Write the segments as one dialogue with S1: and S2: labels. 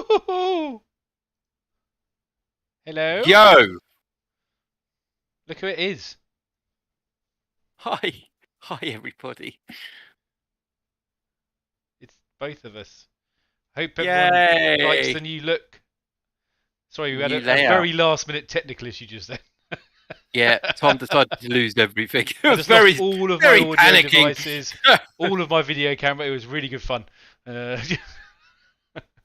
S1: Hello?
S2: Yo!
S1: Look who it is.
S2: Hi. Hi, everybody.
S1: It's both of us. Hope everyone likes the
S2: Yay!
S1: new look. Sorry, we had
S2: New
S1: a
S2: layout.
S1: very last minute technical issue just then.
S2: Yeah, Tom decided to lose everything. It
S1: I
S2: was
S1: just lost
S2: very,
S1: all of my
S2: very
S1: audio
S2: panicking.
S1: devices, all of my video camera. It was really good fun. Uh,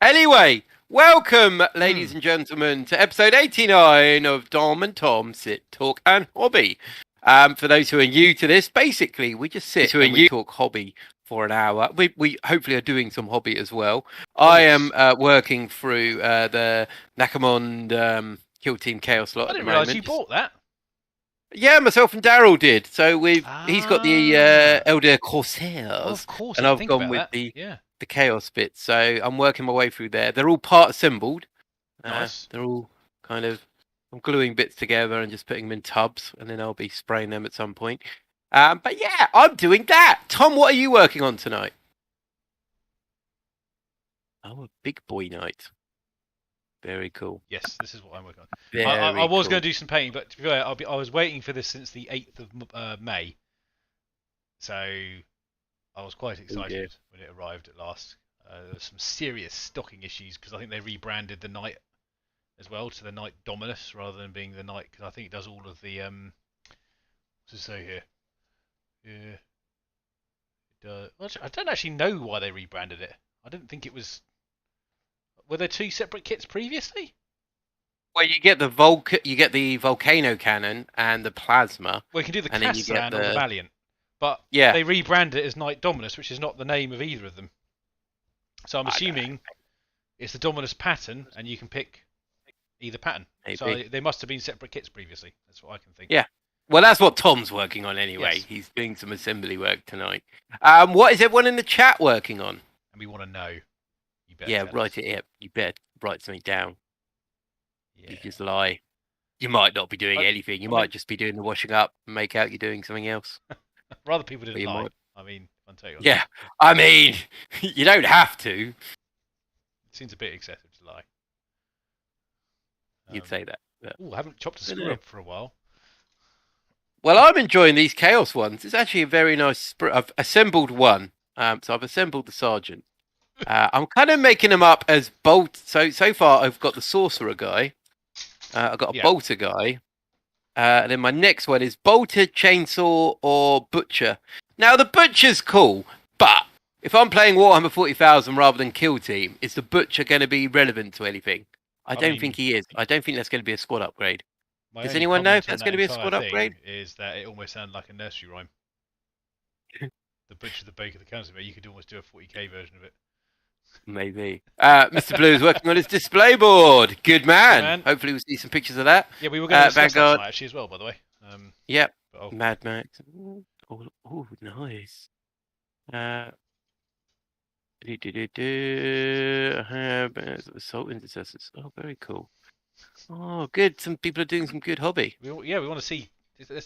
S2: Anyway, welcome,
S1: hmm.
S2: ladies and gentlemen, to episode 89 of Dom and Tom Sit, Talk and Hobby. For those who are new to this, basically, we just sit and we talk hobby for an hour. We hopefully are doing some hobby as well.
S1: Oh,
S2: I
S1: yes.
S2: am working through the Necrons Kill Team Chaos lot
S1: I
S2: at the
S1: didn't realise
S2: moment.
S1: you bought that.
S2: Yeah, myself and Daryl did. So he's got the
S1: Ah.
S2: Elder
S1: Oh,
S2: Corsairs,
S1: of course. I
S2: and
S1: didn't
S2: I've
S1: think
S2: gone
S1: about
S2: with
S1: that.
S2: the
S1: Yeah.
S2: Chaos bit. So I'm working my way through there. They're all part assembled.
S1: Nice.
S2: They're all kind of I'm gluing bits together and just putting them in tubs, and then I'll be spraying them at some point. But yeah, I'm doing that. Tom, what are you working on tonight? Oh, a big boy night. Very cool.
S1: Yes, this is what I'm working on.
S2: Very
S1: I was
S2: cool.
S1: going to do some painting, but to be fair, I was waiting for this since the 8th of May. So I was quite excited when it arrived at last. There were some serious stocking issues because I think they rebranded the Knight as well to the Knight Dominus rather than being the Knight, because I think it does all of the what's it say here? Yeah, well, I don't actually know why they rebranded it. I didn't think it was. Were there two separate kits previously?
S2: Well, you get the volcano cannon and the plasma.
S1: Well, you can do the
S2: And then you get
S1: Castellan or the Valiant, but
S2: Yeah.
S1: they rebranded it as Knight Dominus, which is not the name of either of them. So I'm
S2: I know.
S1: assuming it's the Dominus pattern, and you can pick either pattern.
S2: Maybe.
S1: So they must have been separate kits previously. That's what I can think.
S2: Yeah. Well, that's what Tom's working on anyway.
S1: Yes.
S2: He's doing some assembly work tonight. What is everyone in the chat working on?
S1: And we want to know. You better
S2: Yeah,
S1: tell
S2: write
S1: us.
S2: it. Yeah, you better write something down.
S1: Yeah.
S2: You just lie. You might not be doing anything. You might just be doing the washing up and make out you're doing something else.
S1: Rather people didn't lie.
S2: Might.
S1: I mean, I'll tell you.
S2: Yeah, I mean, you don't have to.
S1: It seems a bit excessive to lie.
S2: You'd say that.
S1: Oh, I haven't chopped a screw up for a while.
S2: Well, I'm enjoying these chaos ones. It's actually a very nice. I've assembled one. So I've assembled the sergeant. I'm kind of making them up as bolt. So far, I've got the sorcerer guy. I've got a bolter guy. And then my next one is bolter, chainsaw, or butcher. Now the butcher's cool, but if I'm playing Warhammer 40,000 rather than Kill Team, is the butcher going to be relevant to anything? I don't think he is. I don't think that's going to be a squad upgrade. Does anyone know if that's going to be a squad upgrade?
S1: Is that it almost sounded like a nursery rhyme. The butcher, the baker, the council. You could almost do a 40k version of it.
S2: Maybe. Mr. Blue is working on his display board. Good man. Hopefully we'll see some pictures of that.
S1: Yeah, we were going to discuss that tonight, actually, as well, by the way.
S2: Yep. Mad Max. Oh, nice. Assault intercessors. Oh, very cool. Oh, good. Some people are doing some good hobby.
S1: We want to see. I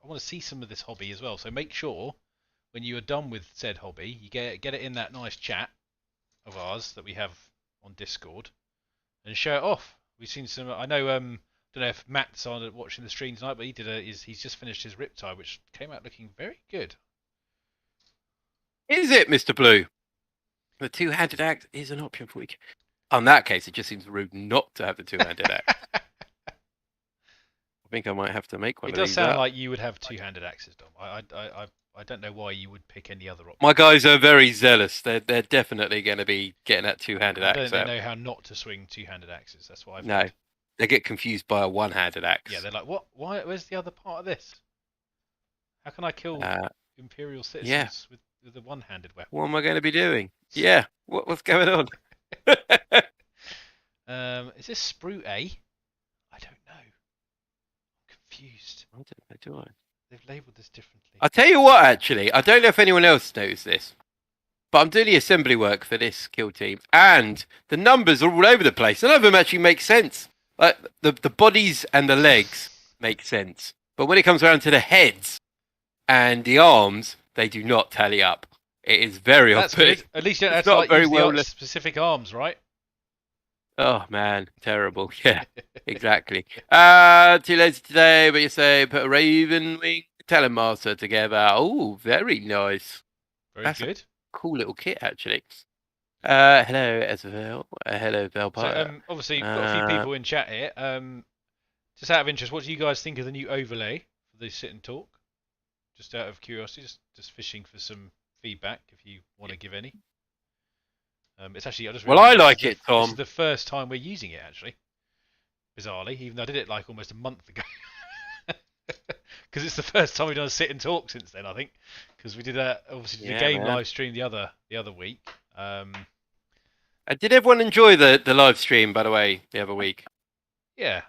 S1: want to see some of this hobby as well. So make sure when you are done with said hobby, you get it in that nice chat of ours that we have on Discord, and show it off. We've seen some. I know. Don't know if Matt's on watching the stream tonight, but he's just finished his Riptide, which came out looking very good.
S2: Is it, Mr. Blue? The two-handed axe is an option for you. On that case, it just seems rude not to have the two-handed axe. I think I might have to make one of these.
S1: It does sound like you would have two-handed axes, Dom. I don't know why you would pick any other option.
S2: My guys are very zealous. They're definitely going to be getting that two-handed axe.
S1: I don't think they know how not to swing two-handed axes. That's what I've
S2: No, they get confused by a one-handed axe.
S1: Yeah, they're like, what? Why? Where's the other part of this? How can I kill Imperial citizens with a one-handed weapon?
S2: What am I going to be doing? Yeah, what's going on?
S1: Is this Sprue A? I don't know. I'm confused.
S2: I don't know, do I?
S1: They've labelled this differently.
S2: I'll tell you what, actually. I don't know if anyone else knows this, but I'm doing the assembly work for this kill team, and the numbers are all over the place. None of them actually make sense. Like, the bodies and the legs make sense, but when it comes around to the heads and the arms, they do not tally up. It is very
S1: That's good. At least you don't have to use the specific arms, right?
S2: Oh man, terrible. Yeah, exactly. Too lazy today, but you say put a Raven Wing Telemaster together. Oh, very nice.
S1: Very
S2: That's a
S1: good.
S2: cool little kit, actually. Hello, Ezreal. Hello,
S1: So
S2: Velpire.
S1: obviously we've got a few
S2: Uh,
S1: people in chat here. Just out of interest, what do you guys think of the new overlay for the sit and talk? Just out of curiosity, just fishing for some feedback if you want to give any. It's actually I just
S2: well,
S1: realised
S2: I
S1: that
S2: like it,
S1: this is
S2: Tom.
S1: the first time we're using it actually. Bizarrely, even though I did it like almost a month ago. Because it's the first time we've done a sit and talk since then, I think. Because we did obviously did a
S2: Yeah,
S1: game
S2: man.
S1: live stream the other week.
S2: Did everyone enjoy the live stream, by the way, the other week?
S1: Yeah,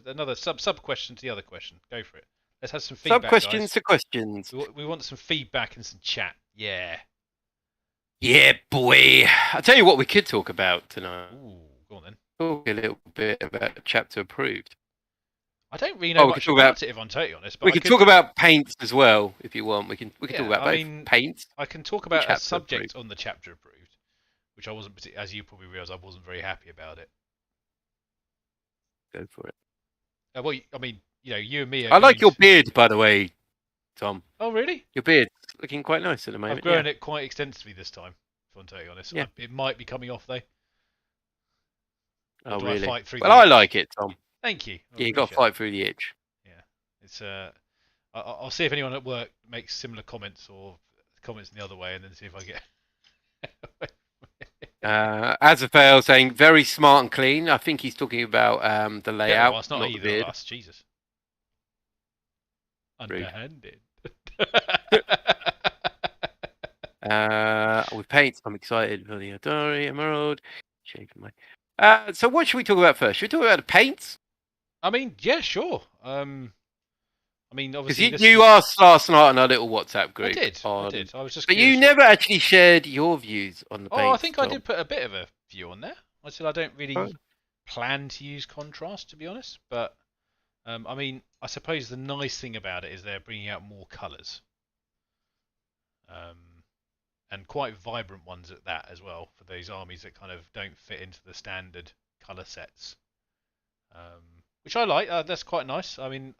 S1: another sub question to the other question. Go for it. Let's have some
S2: Sub
S1: feedback,
S2: questions
S1: guys.
S2: to questions.
S1: We want some feedback and some chat. Yeah.
S2: Yeah, boy. I'll tell you what we could talk about tonight.
S1: Ooh, go on then.
S2: Talk a little bit about chapter approved.
S1: I don't really know
S2: Oh, we could
S1: much
S2: talk about
S1: about it if I'm totally honest, but
S2: we
S1: I
S2: could
S1: could.
S2: talk about paints as well if you want. We could talk
S1: Yeah,
S2: about
S1: I
S2: both
S1: mean,
S2: paints
S1: I can talk
S2: and
S1: about a
S2: chapter approved.
S1: subject on the chapter approved, which I wasn't, as you probably realise, I wasn't very happy about it.
S2: Go for it.
S1: Well, I mean, you and me are
S2: I like
S1: going
S2: your
S1: to.
S2: beard, by the way, Tom.
S1: Oh, really?
S2: Your beard's looking quite nice at the
S1: I've
S2: moment. Yeah,
S1: grown it quite extensively this time, if I'm totally honest.
S2: yeah.
S1: It might be coming off though, or
S2: Oh,
S1: do I
S2: really?
S1: fight through
S2: Well,
S1: the
S2: I
S1: itch?
S2: like it, Tom.
S1: Thank you. I
S2: Yeah, you got to
S1: appreciate
S2: fight
S1: that.
S2: through the itch.
S1: Yeah, it's I'll see if anyone at work makes similar comments or comments in the other way, and then see if I get.
S2: As a fail, saying very smart and clean. I think he's talking about the
S1: Yeah, well,
S2: layout,
S1: it's not
S2: not the
S1: either of
S2: beard.
S1: us. Jesus,
S2: Rude.
S1: underhanded.
S2: With paints, I'm excited for the Adari Emerald. Shaping my. So what should we talk about first? Should we talk about the paints?
S1: I mean, yeah, sure. I mean,
S2: Because
S1: obviously
S2: you asked last night on our little WhatsApp
S1: I
S2: group
S1: did. I
S2: on,
S1: did. I was just
S2: but you
S1: curious what.
S2: never actually shared your views on the
S1: Oh, I
S2: paints,
S1: think I
S2: Tom.
S1: did put a bit of a view on there. I said I don't
S2: Oh.
S1: really plan to use contrast, to be honest. But I mean, I suppose the nice thing about it is they're bringing out more colours, um, and quite vibrant ones at that as well for those armies that kind of don't fit into the standard colour sets, which I like. That's quite nice. I mean,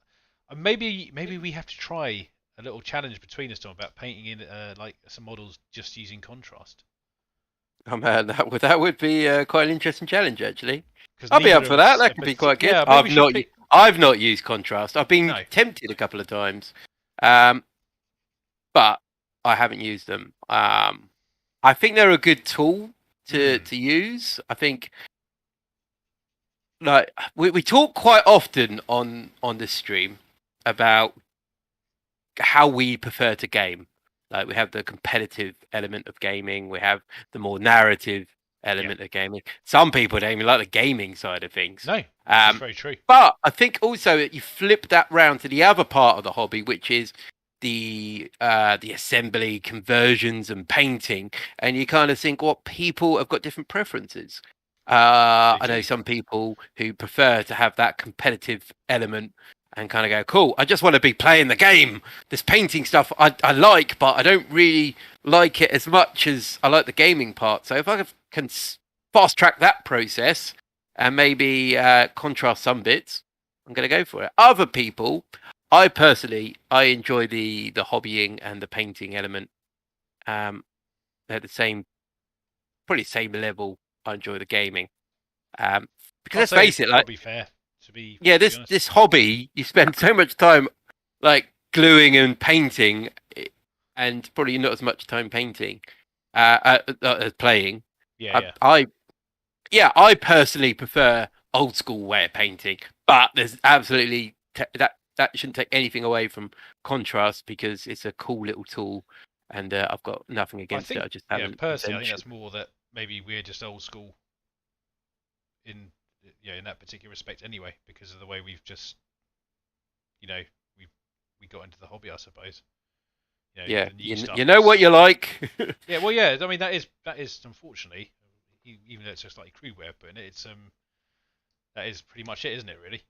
S1: maybe we have to try a little challenge between us, Tom, about painting in like some models just using contrast.
S2: Oh man, that would be quite an interesting challenge, actually.
S1: Because
S2: I'll be
S1: neither
S2: up
S1: of
S2: for that.
S1: us
S2: That could be quite good.
S1: yeah, maybe we should pick.
S2: I've not used contrast. I've been
S1: No.
S2: tempted a couple of times, um, but I haven't used them. I think they're a good tool to use. I think like we talk quite often on this stream about how we prefer to game. Like we have the competitive element of gaming, we have the more narrative element of gaming. Some people don't even like the gaming side of things.
S1: No, that's very true.
S2: But I think also you flip that round to the other part of the hobby, which is the assembly, conversions, and painting, and you kind of think, well, people have got different preferences. I know some people who prefer to have that competitive element and kind of go, cool, I just want to be playing the game. This painting stuff I like, but I don't really like it as much as I like the gaming part. So if I can fast track that process and maybe contrast some bits, I'm going to go for it. Other people, I enjoy the hobbying and the painting element. They're the probably same level. I enjoy the gaming. Because let's face it, like
S1: probably fair to be.
S2: yeah,
S1: To be honest.
S2: this hobby, you spend so much time like gluing and painting, and probably not as much time painting as playing.
S1: Yeah,
S2: I personally prefer old school way of painting, but there's absolutely that shouldn't take anything away from contrast because it's a cool little tool, and I've got nothing against it. I just haven't.
S1: Personally, I think that's more that maybe we're just old school in in that particular respect anyway, because of the way we've just we got into the hobby, I suppose.
S2: You know what you like.
S1: Yeah, well, yeah. I mean, that is unfortunately, even though it's just like a crude way of putting it, it's that is pretty much it, isn't it? Really.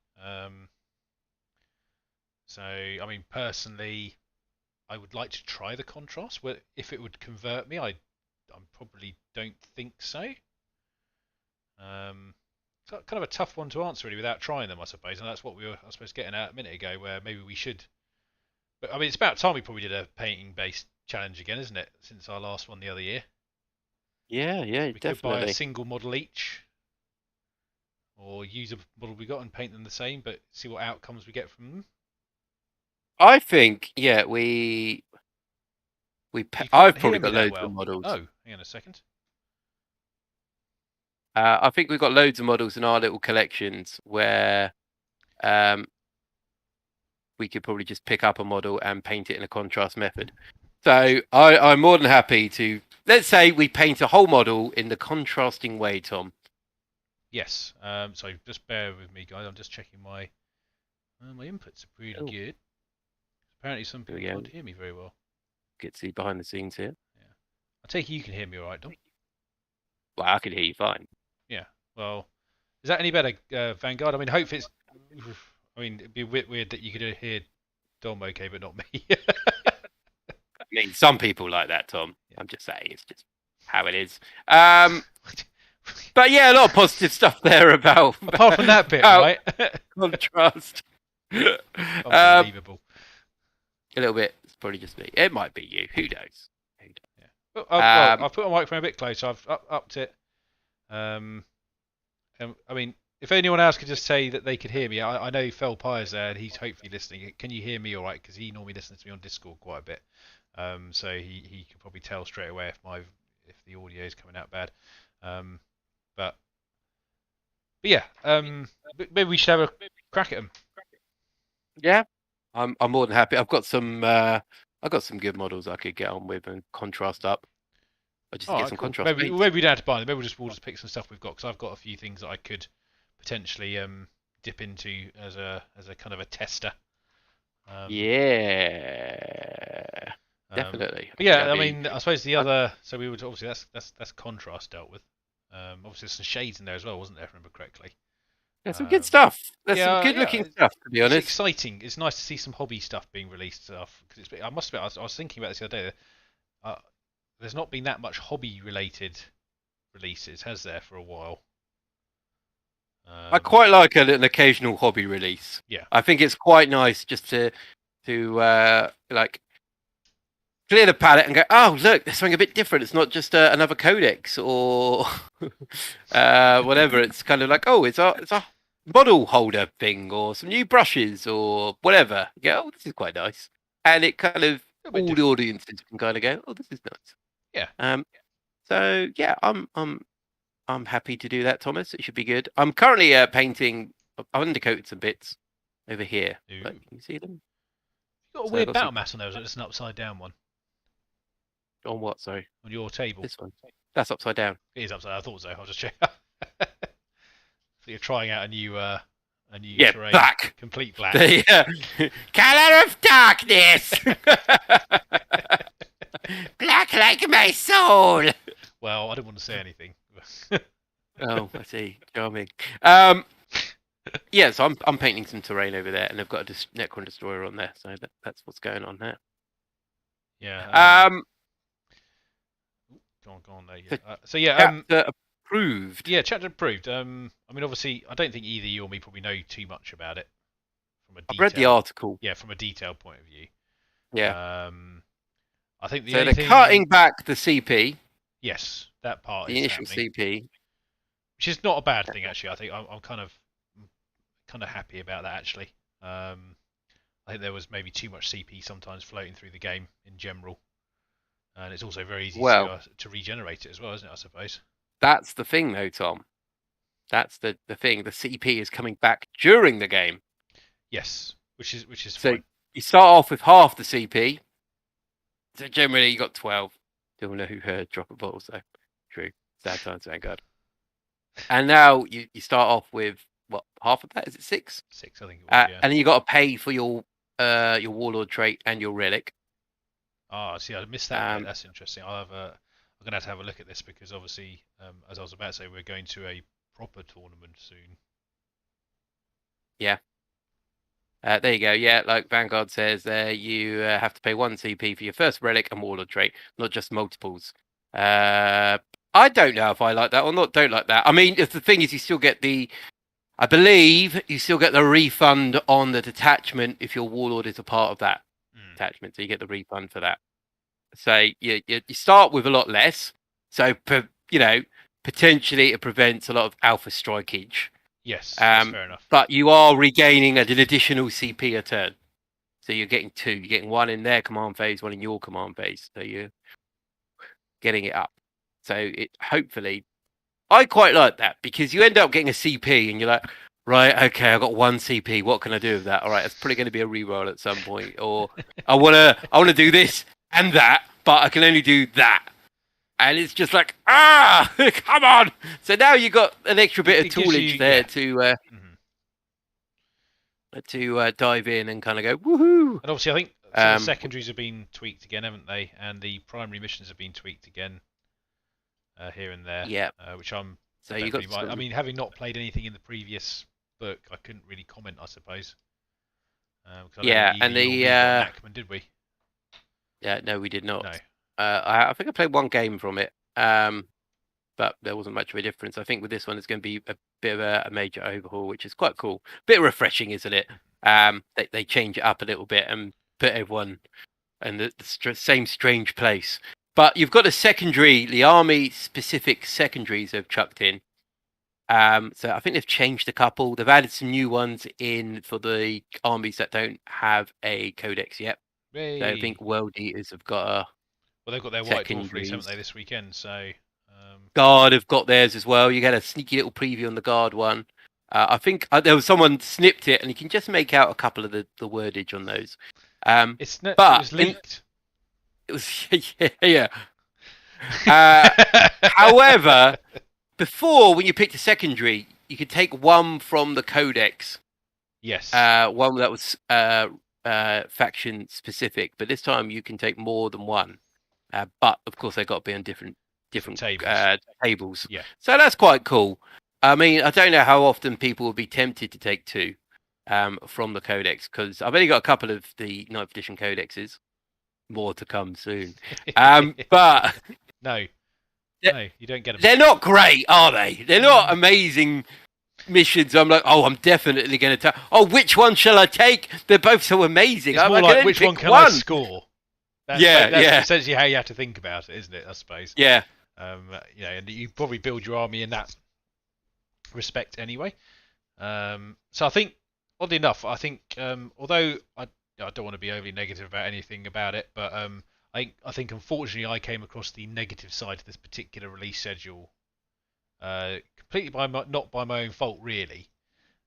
S1: So, I mean, personally, I would like to try the contrast. If it would convert me, I probably don't think so. It's kind of a tough one to answer really without trying them, I suppose, and that's what we were, I suppose, getting at a minute ago, where maybe we should. But I mean, it's about time we probably did a painting-based challenge again, isn't it? Since our last one the other year.
S2: Yeah,
S1: We
S2: definitely.
S1: could buy a single model each, or use a model we got and paint them the same, but see what outcomes we get from them.
S2: I think, yeah, I've probably got loads of models.
S1: Oh, hang on a second.
S2: I think we've got loads of models in our little collections where we could probably just pick up a model and paint it in a contrast method. So I'm more than happy to, let's say we paint a whole model in the contrasting way, Tom.
S1: Yes. So just bear with me, guys. I'm just checking my inputs are pretty good. Apparently some people can't hear me very well.
S2: Get to see behind the scenes here.
S1: Yeah. I take it you can hear me all right, Dom?
S2: Well, I can hear you fine.
S1: Yeah. Well, is that any better, Vanguard? I mean, hope it's. I mean, it'd be a bit weird that you could hear Dom okay, but not me.
S2: I mean, some people like that, Tom. Yeah. I'm just saying, it's just how it is. But yeah, a lot of positive stuff there about.
S1: Apart from that bit, right?
S2: Contrast.
S1: Unbelievable.
S2: A little bit. It's probably just me. It might be you. Who knows?
S1: Yeah. Well, I've put my microphone a bit closer. I've upped it. I mean, if anyone else could just say that they could hear me, I know Fel Pyre's there and he's hopefully listening. Can you hear me all right? Because he normally listens to me on Discord quite a bit, so he can probably tell straight away if the audio is coming out bad. But yeah, maybe we should have a crack at them.
S2: Yeah, I'm more than happy. I've got some good models I could get on with and contrast up. I just get some contrast.
S1: Maybe we don't have to buy them. Maybe we'll just pick some stuff we've got, because I've got a few things that I could potentially dip into as a kind of a tester.
S2: Yeah, definitely.
S1: Yeah, I mean, I suppose the other. So we would obviously that's contrast dealt with. Obviously there's some shades in there as well, wasn't there? If I remember correctly.
S2: There's some good stuff. There's some good-looking stuff, to be honest.
S1: It's exciting. It's nice to see some hobby stuff being released. Because I must admit, I was thinking about this the other day. There's not been that much hobby-related releases, has there, for a while?
S2: I quite like an occasional hobby release.
S1: Yeah,
S2: I think it's quite nice just to like clear the palette and go, oh look, there's something a bit different. It's not just another codex or whatever. It's kind of like, oh, it's a model holder thing or some new brushes or whatever. You go, oh, this is quite nice, and it kind of all the audiences can kind of go, oh, this is nice.
S1: Yeah.
S2: So yeah, I'm happy to do that, Thomas. It should be good. I'm currently painting. I've undercoated some bits over here. But can you see them?
S1: You've got a weird battle mat on there. Is it just an upside down one?
S2: On what? Sorry.
S1: On your table.
S2: This one. That's upside down.
S1: It is upside down. I thought so. I'll just check. So you're trying out a new terrain.
S2: Black.
S1: Complete black.
S2: Color of darkness. Black like my soul.
S1: Well, I didn't want to say anything.
S2: Oh, I see. Charming. Yeah, so I'm painting some terrain over there, and I've got a Necron Destroyer on there, so that's what's going on there.
S1: Yeah. Go on there. Yeah. So yeah.
S2: Chapter approved.
S1: Yeah, chapter approved. I mean, obviously, I don't think either you or me probably know too much about it.
S2: I've read the article.
S1: Yeah, from a detailed point of view.
S2: Yeah.
S1: I think
S2: they're cutting back the CP.
S1: Yes, that part.
S2: The initial CP,
S1: which is not a bad thing actually. I think I'm kind of happy about that actually. I think there was maybe too much CP sometimes floating through the game in general, and it's also very easy to regenerate it as well, isn't it? I suppose.
S2: That's the thing, though, Tom. That's the thing. The CP is coming back during the game.
S1: Yes, which is
S2: so
S1: fine.
S2: You start off with half the CP. So generally, you got 12. Don't know who heard drop a bottle, so true. Sad times, thank God. And now you start off with what, half of that? Is it 6?
S1: 6, I think. It was, yeah.
S2: And then you got to pay for your warlord trait and your relic.
S1: Ah, see, I missed that. That's interesting. I'm gonna have to have a look at this because obviously, as I was about to say, we're going to a proper tournament soon.
S2: Yeah. There you go. Yeah, like Vanguard says, you have to pay 1 CP for your first relic and warlord trait, not just multiples. I I don't know if I like that or not. Don't like that. I mean, the thing is, you still get I believe you still get the refund on the detachment if your warlord is a part of that detachment. So you get the refund for that. So you start with a lot less. So potentially it prevents a lot of alpha strikeage.
S1: Yes, that's fair enough.
S2: But you are regaining an additional CP a turn. So you're getting 2. You're getting 1 in their command phase, 1 in your command phase. So you're getting it up. So it hopefully, I quite like that because you end up getting a CP and you're like, right, okay, I've got 1 CP. What can I do with that? All right, it's probably going to be a reroll at some point. Or I wanna do this and that, but I can only do that. And it's just like, come on. So now you've got an extra bit of toolage there to dive in and kind of go, woohoo.
S1: And obviously, I think some of the secondaries have been tweaked again, haven't they? And the primary missions have been tweaked again here and there.
S2: Yeah.
S1: Which I'm.
S2: So you got.
S1: I mean, having not played anything in the previous book, I couldn't really comment, I suppose.
S2: Yeah, and the
S1: Nachman, did we?
S2: Yeah, no, we did not.
S1: No.
S2: I think I played 1 game from it, but there wasn't much of a difference. I think with this one, it's going to be a bit of a major overhaul, which is quite cool. Bit refreshing, isn't it? They change it up a little bit and put everyone in the same strange place. But you've got the army-specific secondaries they've chucked in. So I think they've changed a couple. They've added some new ones in for the armies that don't have a codex yet.
S1: Yay.
S2: So I think World Eaters have got a.
S1: Well, they've got their White Dwarf release, haven't they, this weekend? So
S2: Guard have got theirs as well. You get a sneaky little preview on the Guard one. I think there was someone snipped it, and you can just make out a couple of the wordage on those.
S1: It was leaked.
S2: It was yeah. However, before when you picked a secondary, you could take 1 from the codex.
S1: Yes.
S2: One that was faction specific, but this time you can take more than 1. But of course, they got to be on different tables.
S1: Yeah.
S2: So that's quite cool. I mean, I don't know how often people would be tempted to take 2 from the codex because I've only got a couple of the 9th edition codexes. More to come soon. But
S1: no, you don't get them.
S2: They're not great, are they? They're not amazing missions. I'm like, I'm definitely going to take. Oh, which one shall I take? They're both so amazing.
S1: It's more like which one can I score? That's essentially how you have to think about it, isn't it? I suppose.
S2: Yeah.
S1: And you probably build your army in that respect anyway. So I think, oddly enough, although I don't want to be overly negative about anything about it, but I think unfortunately I came across the negative side of this particular release schedule, completely not by my own fault really.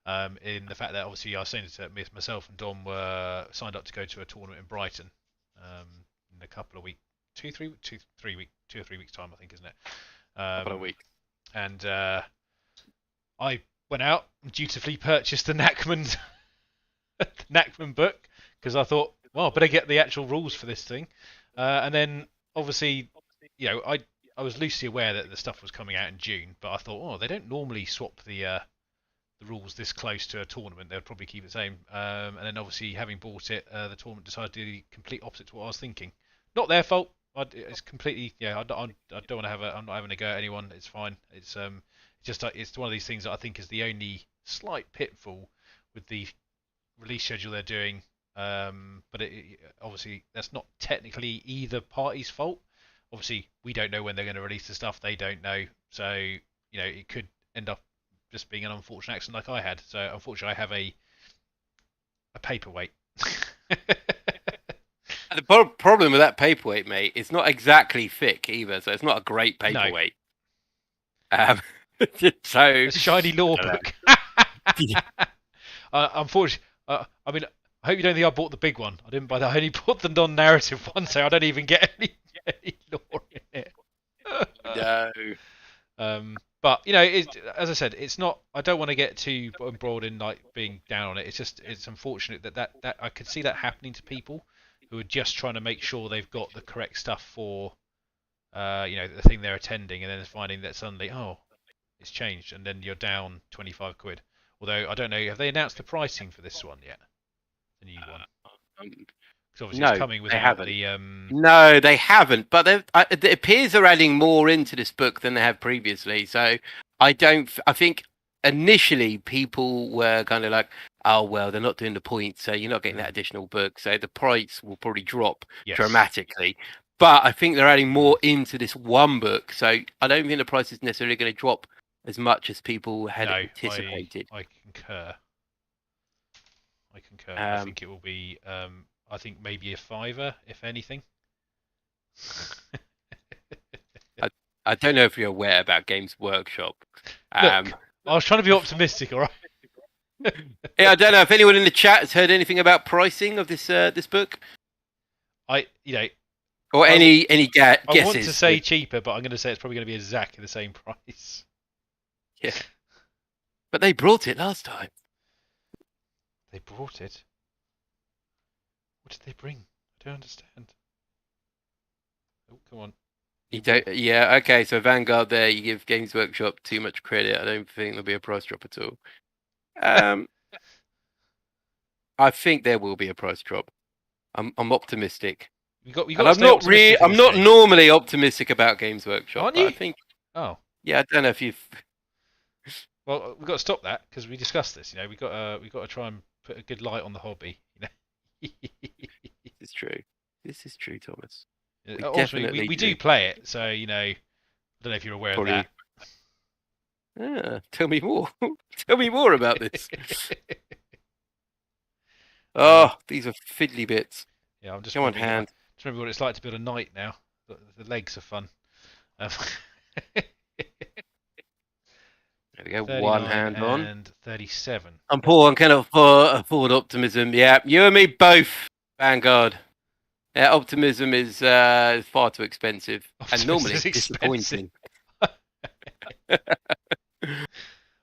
S1: In the fact that obviously I was saying that myself and Dom were signed up to go to a tournament in Brighton in a couple of weeks, 2 or 3 weeks time, I think, isn't it?
S2: Couple of weeks.
S1: And I went out and dutifully purchased the Nachman book because I thought, well, I better get the actual rules for this thing. And then obviously, I was loosely aware that the stuff was coming out in June, but I thought, they don't normally swap the rules this close to a tournament. They'll probably keep it the same. And then obviously, having bought it, the tournament decided to do the complete opposite to what I was thinking. Not their fault. It's completely, I don't want to I'm not having a go at anyone. It's fine. It's just it's one of these things that I think is the only slight pitfall with the release schedule they're doing. But obviously that's not technically either party's fault. Obviously we don't know when they're going to release the stuff. They don't know. So it could end up just being an unfortunate accident like I had. So unfortunately I have a paperweight.
S2: The problem with that paperweight, mate, it's not exactly thick either, so it's not a great paperweight. No. So
S1: a shiny law book. Unfortunately, I mean, I hope you don't think I bought the big one. I didn't buy that. I only bought the non-narrative one, so I don't even get any lore in it.
S2: No.
S1: But as I said, it's not. I don't want to get too embroiled in being down on it. It's unfortunate that I could see that happening to people who are just trying to make sure they've got the correct stuff for, the thing they're attending, and then finding that suddenly, it's changed, and then you're down 25 quid. Although I don't know, have they announced the pricing for this one yet? The new one. Because obviously
S2: No,
S1: it's coming
S2: they
S1: without
S2: haven't.
S1: the
S2: No, they haven't. But it appears they're adding more into this book than they have previously. So I don't. I think initially people were kind of like, "Oh well, they're not doing the points, so you're not getting that additional book. So the price will probably drop dramatically." But I think they're adding more into this one book, so I don't think the price is necessarily going to drop as much as people had anticipated.
S1: I concur. I think it will be. I think maybe a £5, if anything.
S2: I don't know if you're aware about Games Workshop.
S1: Look, I was trying to be optimistic, all right.
S2: Yeah, I don't know if anyone in the chat has heard anything about pricing of this this book. Or any guesses.
S1: I want to say cheaper, but I'm going to say it's probably going to be exactly the same price.
S2: Yeah, but they brought it last time.
S1: They brought it. What did they bring? I don't understand. Oh, come on.
S2: You don't. Yeah. Okay. So Vanguard, there you give Games Workshop too much credit. I don't think there'll be a price drop at all. I think there will be a price drop. I'm optimistic. I'm not normally optimistic about Games Workshop.
S1: Aren't you?
S2: I think.
S1: Oh.
S2: Yeah, I don't know if you've.
S1: Well, we've got to stop that because we discussed this. We've got to try and put a good light on the hobby.
S2: This is true. This is true, Thomas.
S1: Ultimately, we do play it, so I don't know if you're aware of that.
S2: Tell me more. Tell me more about this. Oh, these are fiddly bits.
S1: Yeah, I'm just
S2: come on, hand.
S1: Just remember what it's like to build a knight now. The legs are fun.
S2: There we go. One hand on.
S1: And 37.
S2: I'm poor. I cannot afford optimism. Yeah, you and me both, Vanguard. Yeah, optimism is far too expensive, and normally disappointing.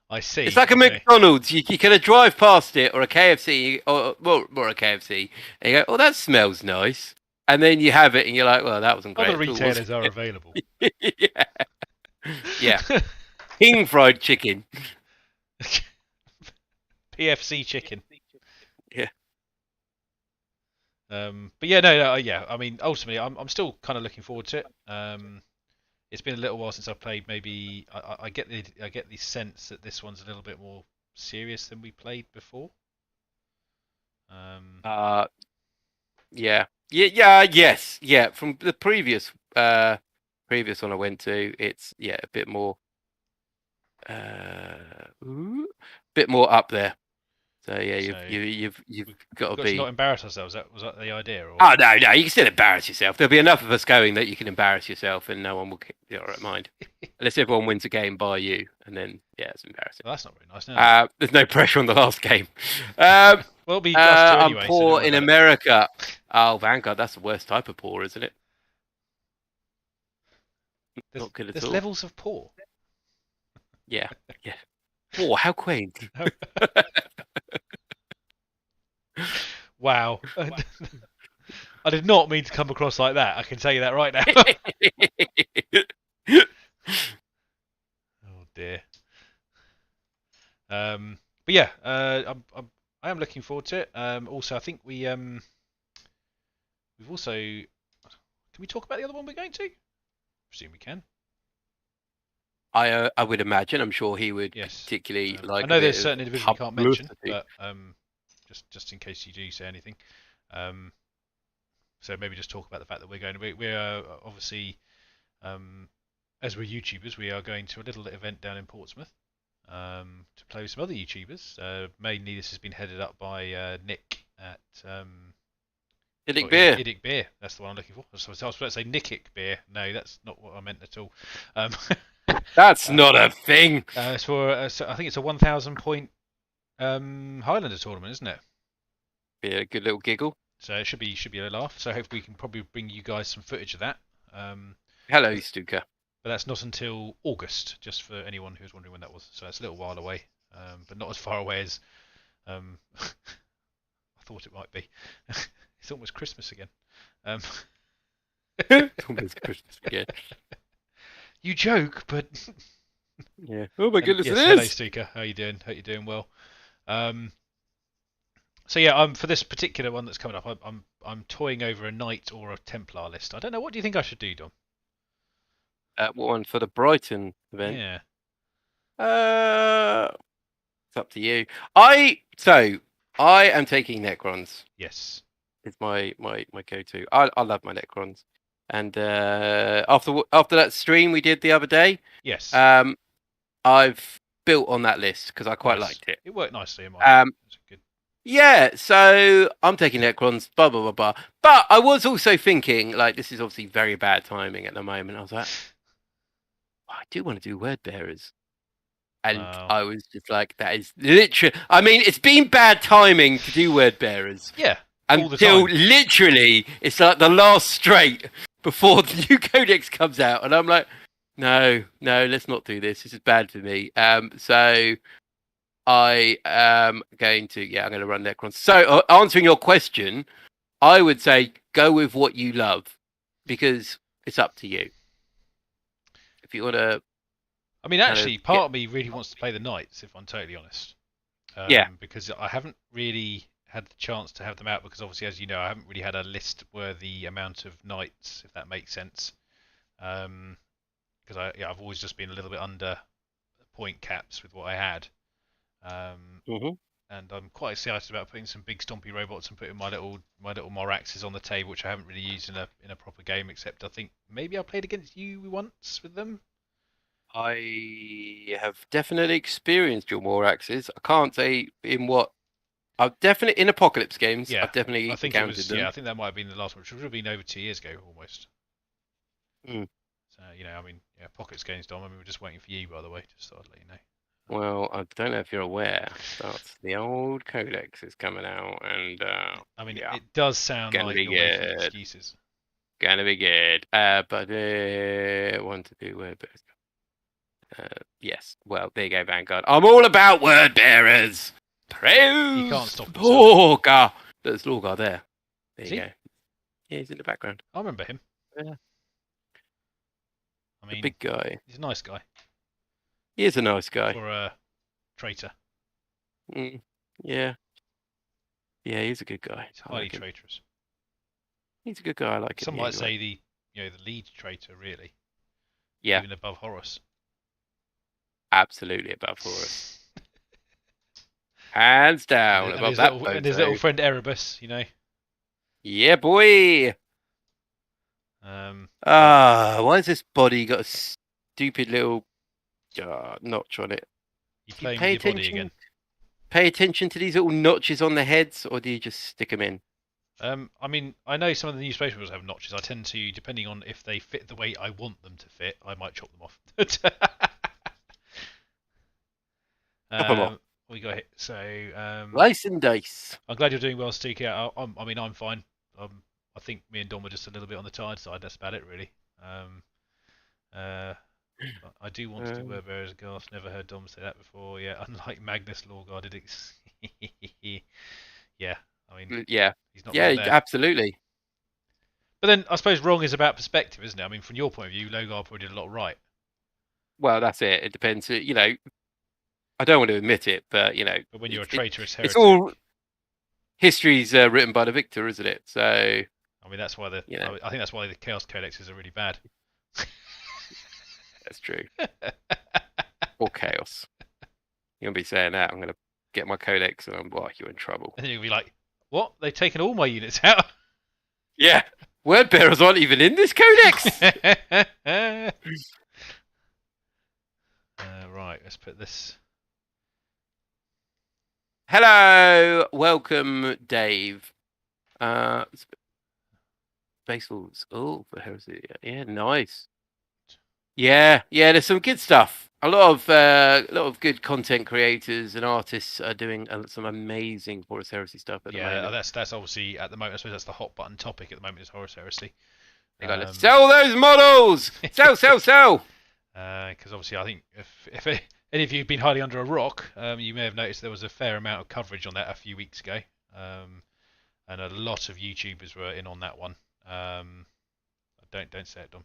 S1: I see.
S2: It's like a McDonald's. You kind of drive past it, or a KFC, or more a KFC, and you go, "Oh, that smells nice," and then you have it, and you're like, "Well, that wasn't great."
S1: Other retailers are available.
S2: Yeah. King fried chicken.
S1: PFC chicken.
S2: Yeah.
S1: But yeah, no, yeah. I mean, ultimately, I'm still kind of looking forward to it. It's been a little while since I've played. Maybe I get the sense that this one's a little bit more serious than we played before.
S2: Yes. From the previous one I went to, it's a bit more up there. So yeah, you've got to be
S1: not embarrass ourselves. Was that the idea? Or...
S2: Oh no, you can still embarrass yourself. There'll be enough of us going that you can embarrass yourself, and no one will mind. Unless everyone wins a game by you, and then it's embarrassing.
S1: Well, that's not very nice. No.
S2: There's no pressure on the last game.
S1: Well, it'll be us two anyway,
S2: I'm poor in America. Oh, Vanguard, that's the worst type of poor, isn't it? Not good at all.
S1: There's levels of poor.
S2: Yeah. Oh, how quaint.
S1: Wow. I did not mean to come across like that. I can tell you that right now. Oh dear. But yeah, I am looking forward to it. Also, I think we've also. Can we talk about the other one we're going to? I presume we can.
S2: I would imagine. I'm sure he would particularly like.
S1: I know there's certain individuals you can't mention, but just in case you do say anything. So maybe just talk about the fact that we're obviously, as we're YouTubers, we are going to a little event down in Portsmouth to play with some other YouTubers. Mainly this has been headed up by Nick at
S2: Iddick Beer.
S1: Iddick Beer, that's the one I'm looking for. I was about to say Nickick Beer. No, that's not what I meant at all.
S2: That's not a thing.
S1: It's for so I think it's a 1,000 point Highlander tournament, isn't it?
S2: Yeah, a good little giggle.
S1: So it should be a laugh. So hopefully we can probably bring you guys some footage of that.
S2: Hello, Stuka.
S1: But that's not until August, just for anyone who's wondering when that was. So it's a little while away, but not as far away as I thought it might be. It's almost Christmas again.
S2: It's almost Christmas again.
S1: You joke, but
S2: yeah. Oh my goodness,
S1: yes,
S2: it is.
S1: Hello, Stuka. How you doing? Hope you're doing well. So yeah, for this particular one that's coming up, I'm toying over a knight or a Templar list. I don't know. What do you think I should do, Dom?
S2: What one for the Brighton event?
S1: Yeah.
S2: It's up to you. I am taking Necrons.
S1: Yes.
S2: It's my go-to. I love my Necrons. And after that stream we did the other day,
S1: Yes.
S2: I've built on that list because I quite liked it.
S1: It worked nicely in my. Good.
S2: Yeah, so I'm taking Necrons, blah blah blah blah. But I was also thinking, like, this is obviously very bad timing at the moment. I was like, I do want to do word bearers. And I was just like, that is literally. I mean, it's been bad timing to do word bearers.
S1: Yeah.
S2: Until literally, it's like the last straight before the new codex comes out, and I'm like, no, let's not do this. This is bad for me. So I am going to run Necrons. So answering your question, I would say go with what you love because it's up to you. If you want to.
S1: I mean, actually, part of me really wants to play the Knights, if I'm totally honest. Because I haven't really had the chance to have them out because obviously, as you know, I haven't really had a list-worthy amount of Knights, if that makes sense. Because I've always just been a little bit under point caps with what I had. And I'm quite excited about putting some big stompy robots and putting my little Moraxes on the table, which I haven't really used in a proper game, except I think maybe I played against you once with them.
S2: I have definitely experienced your Moraxes. I can't say in what. I've definitely in Apocalypse games.
S1: Yeah,
S2: I've definitely encountered them.
S1: Yeah, I think that might have been the last one, which would have been over 2 years ago almost.
S2: So
S1: I mean, Apocalypse games, Dom. I mean, we're just waiting for you, by the way. Just thought I'd let you know.
S2: Well, I don't know if you're aware, but the old Codex is coming out, and
S1: I mean, it does sound like you're making excuses.
S2: Gonna be good. But want to do word bearers. Yes. Well, there you go, Vanguard. I'm all about word bearers. Praise.
S1: You can't stop
S2: Lorgar. There's Lorgar there. There you go. Yeah, he's in the background.
S1: I remember him.
S2: Yeah.
S1: I mean,
S2: the big guy.
S1: He's a nice guy.
S2: He is a nice guy.
S1: Or a traitor.
S2: Yeah. Yeah, he's a good guy.
S1: He's highly traitorous.
S2: He's a good guy. I like him.
S1: Some might say the lead traitor, really.
S2: Yeah.
S1: Even above Horus.
S2: Absolutely above Horus. Hands down above that.
S1: And his little friend Erebus,
S2: Yeah, boy. Why has this body got a stupid little notch on it?
S1: You playing with your body again?
S2: Pay attention to these little notches on the heads, or do you just stick them in?
S1: I mean, I know some of the new Space Marines have notches. I tend to, depending on if they fit the way I want them to fit, I might chop them off. We got hit. So
S2: Slice and dice.
S1: I'm glad you're doing well, Steaky. I mean, I'm fine. I think me and Dom were just a little bit on the tired side. That's about it, really. I do want to do word bearers, Garth. Never heard Dom say that before. Yeah, unlike Magnus Lorgar did. Yeah, I mean,
S2: yeah,
S1: he's not.
S2: Yeah, absolutely.
S1: But then I suppose wrong is about perspective, isn't it? I mean, from your point of view, Lorgar probably did a lot right.
S2: Well, that's it. It depends. I don't want to admit it, but
S1: But when you're a traitorous heretic,
S2: it's all history's written by the victor, isn't it? So
S1: I mean, that's why I think that's why the Chaos Codexes are really bad.
S2: That's true. Or chaos. You're gonna be saying that. I'm gonna get my codex, and you're in trouble.
S1: And then you'll be like, "What? They've taken all my units out?"
S2: Yeah, word bearers aren't even in this codex.
S1: Right, let's put this.
S2: Hello, welcome, Dave. Baseballs. Oh, for heresy. Yeah, nice. Yeah. There's some good stuff. A lot of good content creators and artists are doing some amazing Horus Heresy stuff at the moment.
S1: Yeah, that's obviously at the moment. I suppose that's the hot button topic at the moment is Horus Heresy.
S2: They gotta sell those models. Sell.
S1: Because obviously, I think if any of you have been hiding under a rock, you may have noticed there was a fair amount of coverage on that a few weeks ago, and a lot of YouTubers were in on that one. Don't say it, Dom.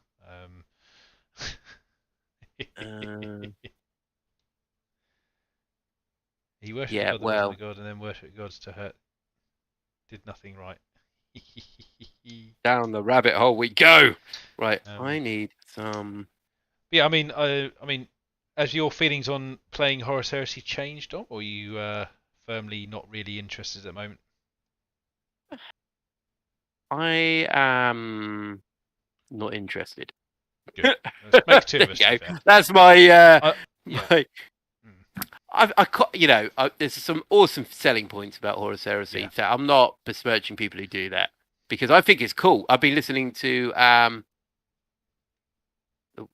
S1: He worshipped God, the God, and then worshipped gods to hurt. did nothing right.
S2: Down the rabbit hole we go. Right,
S1: Um,
S2: I need some.
S1: yeah, I mean, has your feelings on playing Horus Heresy changed, Dom, or are you firmly not really interested at the moment?
S2: I am not interested.
S1: Good. Let's make two
S2: There
S1: of
S2: you
S1: us, to be
S2: go.
S1: fair.
S2: That's my
S1: Yeah.
S2: my.
S1: Mm.
S2: There's some awesome selling points about Horus Heresy.
S1: Yeah.
S2: So I'm not besmirching people who do that because I think it's cool. I've been listening to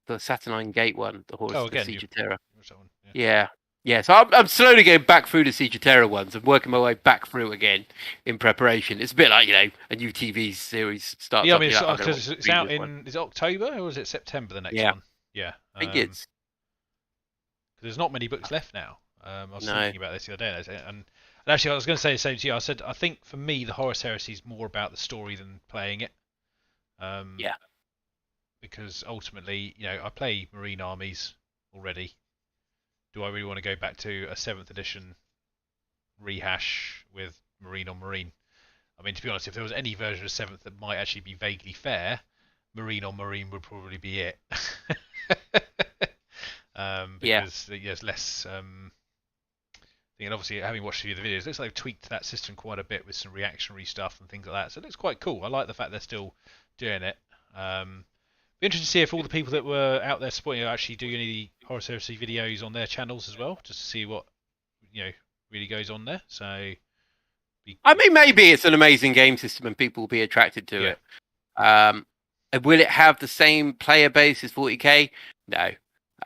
S2: the Saturnine Gate one,
S1: Oh,
S2: the
S1: again,
S2: Siege of Terror.
S1: that one. Yeah.
S2: Yeah. Yeah, so I'm slowly going back through the Siege of Terror ones and working my way back through again in preparation. It's a bit like, a new TV series starts
S1: Yeah, I
S2: up.
S1: mean,
S2: You're like, I'm going to
S1: because
S2: watch the
S1: it's out
S2: previous one.
S1: in, is it October or is it September, the next
S2: Yeah,
S1: one? Yeah.
S2: I think it's.
S1: Because there's not many books left now. I was
S2: No.
S1: thinking about this the other day, and actually I was going to say the same to you. I said I think for me the Horus Heresy is more about the story than playing it.
S2: Yeah.
S1: Because ultimately, I play Marine armies already. Do I really want to go back to a 7th edition rehash with Marine on Marine? I mean, to be honest, if there was any version of 7th that might actually be vaguely fair, Marine on Marine would probably be it. Because there's less. And obviously, having watched a few of the videos, it looks like they've tweaked that system quite a bit with some reactionary stuff and things like that. So it looks quite cool. I like the fact they're still doing it. Be interested to see if all the people that were out there supporting it actually do any Horus Heresy videos on their channels as well, just to see what really goes on there. So,
S2: I mean, maybe it's an amazing game system and people will be attracted to it. Will it have the same player base as 40k? No.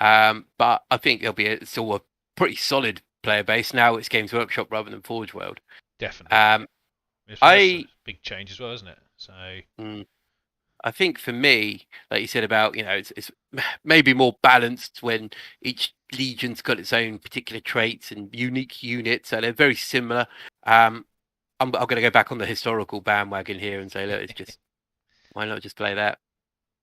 S2: But I think there'll be still a pretty solid player base. Now it's Games Workshop rather than Forge World.
S1: Definitely. That's a big change as well, isn't it? So.
S2: I think for me, like you said about, it's maybe more balanced when each legion's got its own particular traits and unique units, so they're very similar. I'm going to go back on the historical bandwagon here and say, look, it's just why not just play that?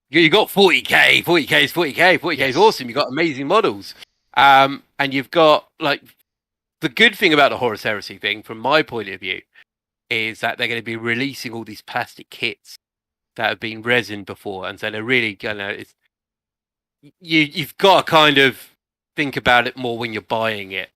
S2: You got 40k, 40k is 40k, 40k is awesome. You got amazing models, and you've got the good thing about the Horus Heresy thing, from my point of view, is that they're going to be releasing all these plastic kits that have been resin before, and so they're really you've got to kind of think about it more when you're buying it.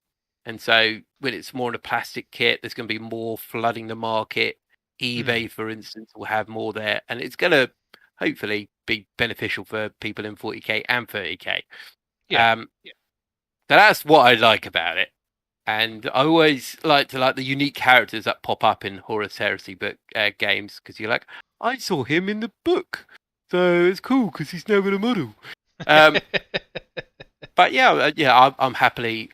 S2: And so when it's more in a plastic kit, there's going to be more flooding the market. eBay, for instance, will have more there, and it's going to hopefully be beneficial for people in 40k and 30k. So that's what I like about it. And I always like the unique characters that pop up in Horus Heresy book games, because you're like, I saw him in the book, so it's cool because he's now got a model. But I'm happily,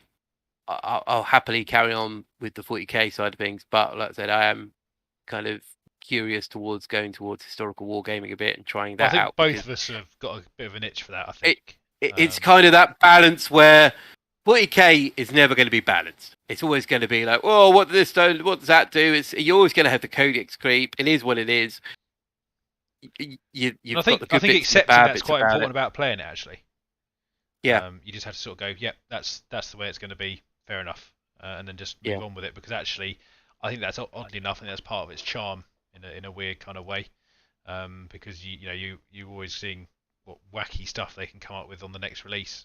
S2: I'll happily carry on with the 40k side of things. But like I said, I am kind of curious towards going towards historical wargaming a bit and trying that out.
S1: I think both of us have got a bit of an itch for that. I think
S2: it's kind of that balance where 40k is never going to be balanced. It's always going to be like, oh, what does that do? You're always going to have the codex creep. It is what it is. I
S1: think accepting that's quite important about playing it, actually.
S2: Yeah.
S1: You just have to sort of go, yep, that's the way it's going to be. Fair enough, and then just move on with it, because actually, I think that's oddly enough, I think that's part of its charm in a weird kind of way, because you're always seeing what wacky stuff they can come up with on the next release.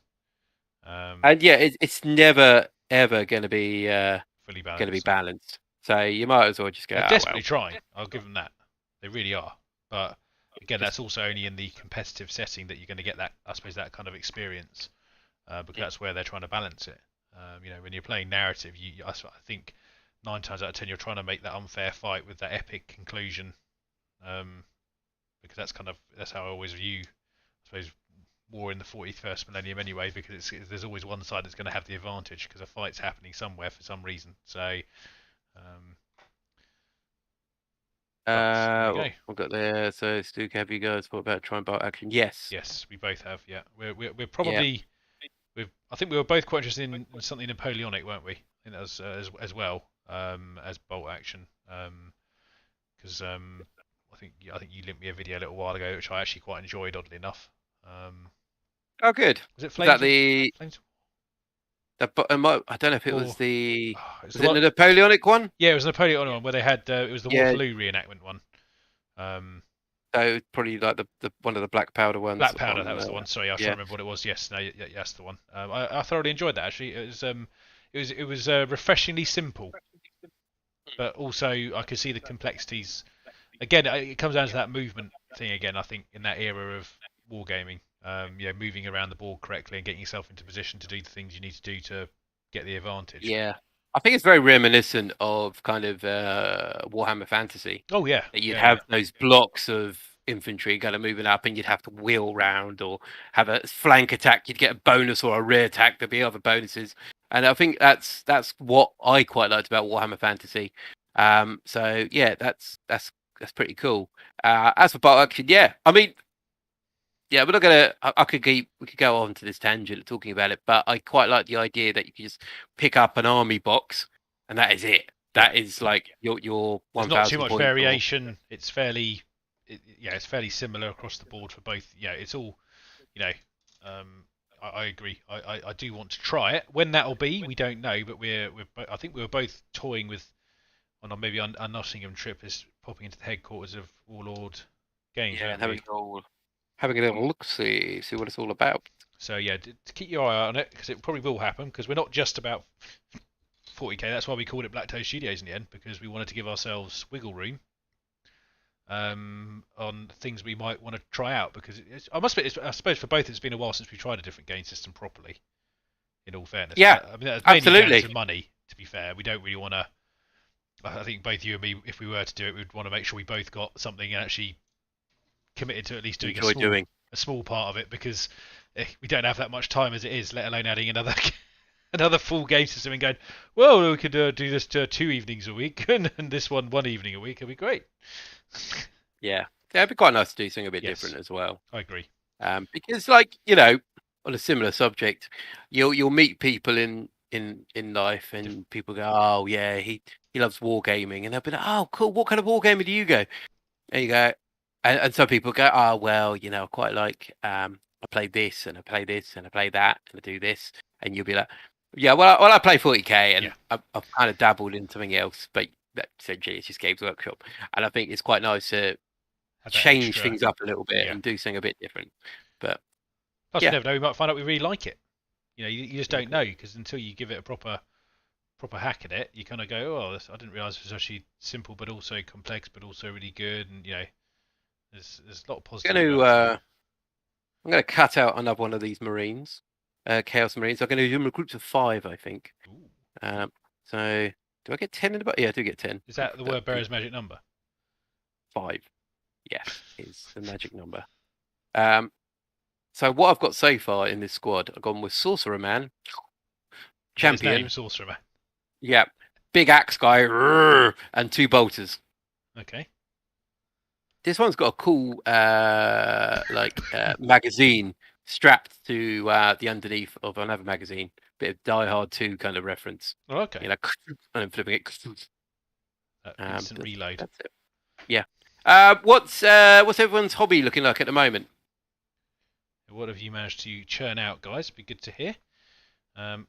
S2: And it's never ever going to be
S1: fully balanced.
S2: Going to be balanced. So you might as well just go.
S1: They're desperately trying. I'll give them that. They really are. But again, that's also only in the competitive setting that you're going to get that. I suppose that kind of experience, because that's where they're trying to balance it. When you're playing narrative, I think 9 times out of 10 you're trying to make that unfair fight with that epic conclusion, because that's how I always view, I suppose, war in the 41st millennium anyway, because there's always one side that's going to have the advantage because a fight's happening somewhere for some reason. So
S2: we've got there. So Stu, have you guys thought about trying bolt action? Yes,
S1: we both have. Yeah, we're probably I think we were both quite interested in something Napoleonic, weren't we? I think that was as well as bolt action, because I think you linked me a video a little while ago which I actually quite enjoyed, oddly enough.
S2: Oh, good.
S1: Was it Flames?
S2: Flames? I don't know if it
S1: Or
S2: was the
S1: it's
S2: was
S1: the
S2: it
S1: one.
S2: the Napoleonic one?
S1: Yeah, it was the Napoleon one where they had it was the
S2: Yeah,
S1: Waterloo reenactment one. Um,
S2: so probably like the one of the black powder ones
S1: Black Powder, that
S2: on.
S1: was the one. Sorry, I was trying
S2: Yeah,
S1: to remember what it was. Yes, no, yeah, that's the one. I thoroughly enjoyed that actually. It was refreshingly simple, but also I could see the complexities. Again, it comes down to that movement thing again. I think in that era of wargaming, moving around the board correctly and getting yourself into position to do the things you need to do to get the advantage.
S2: yeah. I think it's very reminiscent of kind of Warhammer Fantasy.
S1: Oh yeah,
S2: That you'd
S1: yeah, yeah.
S2: have those blocks of infantry kind of moving up, and you'd have to wheel round or have a flank attack. You'd get a bonus or a rear attack. There'd be other bonuses, and I think that's what I quite liked about Warhammer Fantasy. So yeah, that's pretty cool. As for battle action, yeah, I mean, yeah, we're not gonna. We could go on to this tangent talking about it, but I quite like the idea that you can just pick up an army box, and that is it.
S1: Yeah.
S2: That is like your
S1: There's not too
S2: 1,000
S1: much
S2: points. Or
S1: variation. It's fairly similar across the board for both. Yeah, it's all, you know, I agree. I do want to try it. When that'll be, we don't know. But I think we were both toying with on maybe our Nottingham trip is popping into the headquarters of Warlord Games,
S2: yeah, and
S1: weren't we?
S2: having a little look, see what it's all about.
S1: So yeah, to keep your eye on it because it probably will happen because we're not just about 40k. That's why we called it Black Toe Studios in the end because we wanted to give ourselves wiggle room on things we might want to try out because I suppose for both it's been a while since we tried a different game system properly. In all fairness,
S2: Yeah,
S1: I mean that's mainly down
S2: absolutely.
S1: to money. To be fair, we don't really want to. I think both you and me, if we were to do it, we'd want to make sure we both got something and actually committed to at least doing
S2: Enjoy doing.
S1: a small part of it because we don't have that much time as it is, let alone adding another another full game system and going, well, we could do this 2 evenings a week and this one evening a week. It'd be great.
S2: Yeah, it'd be quite nice to do something a bit
S1: Yes,
S2: different as well.
S1: I agree.
S2: Because on a similar subject, you'll meet people in life, and people go, oh yeah, he loves wargaming, and they'll be like, oh cool, what kind of wargamer do you go? And you go, and some people go, oh well, I quite like I play this and I play this and I play that and I do this, and you'll be like, yeah, well I play 40k and
S1: Yeah.
S2: I've kind of dabbled in something else, but that essentially it's just Games Workshop, and I think it's quite nice to
S1: Have that
S2: change
S1: extra.
S2: things up a little bit
S1: Yeah.
S2: and do something a bit different. But
S1: Plus, we
S2: yeah,
S1: never know. We might find out we really like it. You just don't know because until you give it a proper hack at it, you kind of go, oh, I didn't realise it was actually simple, but also complex, but also really good, and there's a lot of
S2: I'm
S1: positive.
S2: going to cut out another one of these Marines, Chaos Marines. I'm going to do them in groups of 5, I think.
S1: Ooh.
S2: So do I get 10 in the book? Yeah, I do get 10.
S1: Is that the word bearer's magic number?
S2: 5. Yes, is the magic number. So what I've got so far in this squad, I've gone with Sorcerer Man, Champion.
S1: His name, Sorcerer Man.
S2: Yeah, big axe guy, and 2 bolters.
S1: Okay.
S2: This one's got a cool magazine strapped to the underneath of another magazine. Bit of Die Hard 2 kind of reference.
S1: Oh, okay.
S2: And I'm flipping it.
S1: Instant reload.
S2: That's it. Yeah. What's everyone's hobby looking like at the moment?
S1: What have you managed to churn out, guys? Be good to hear.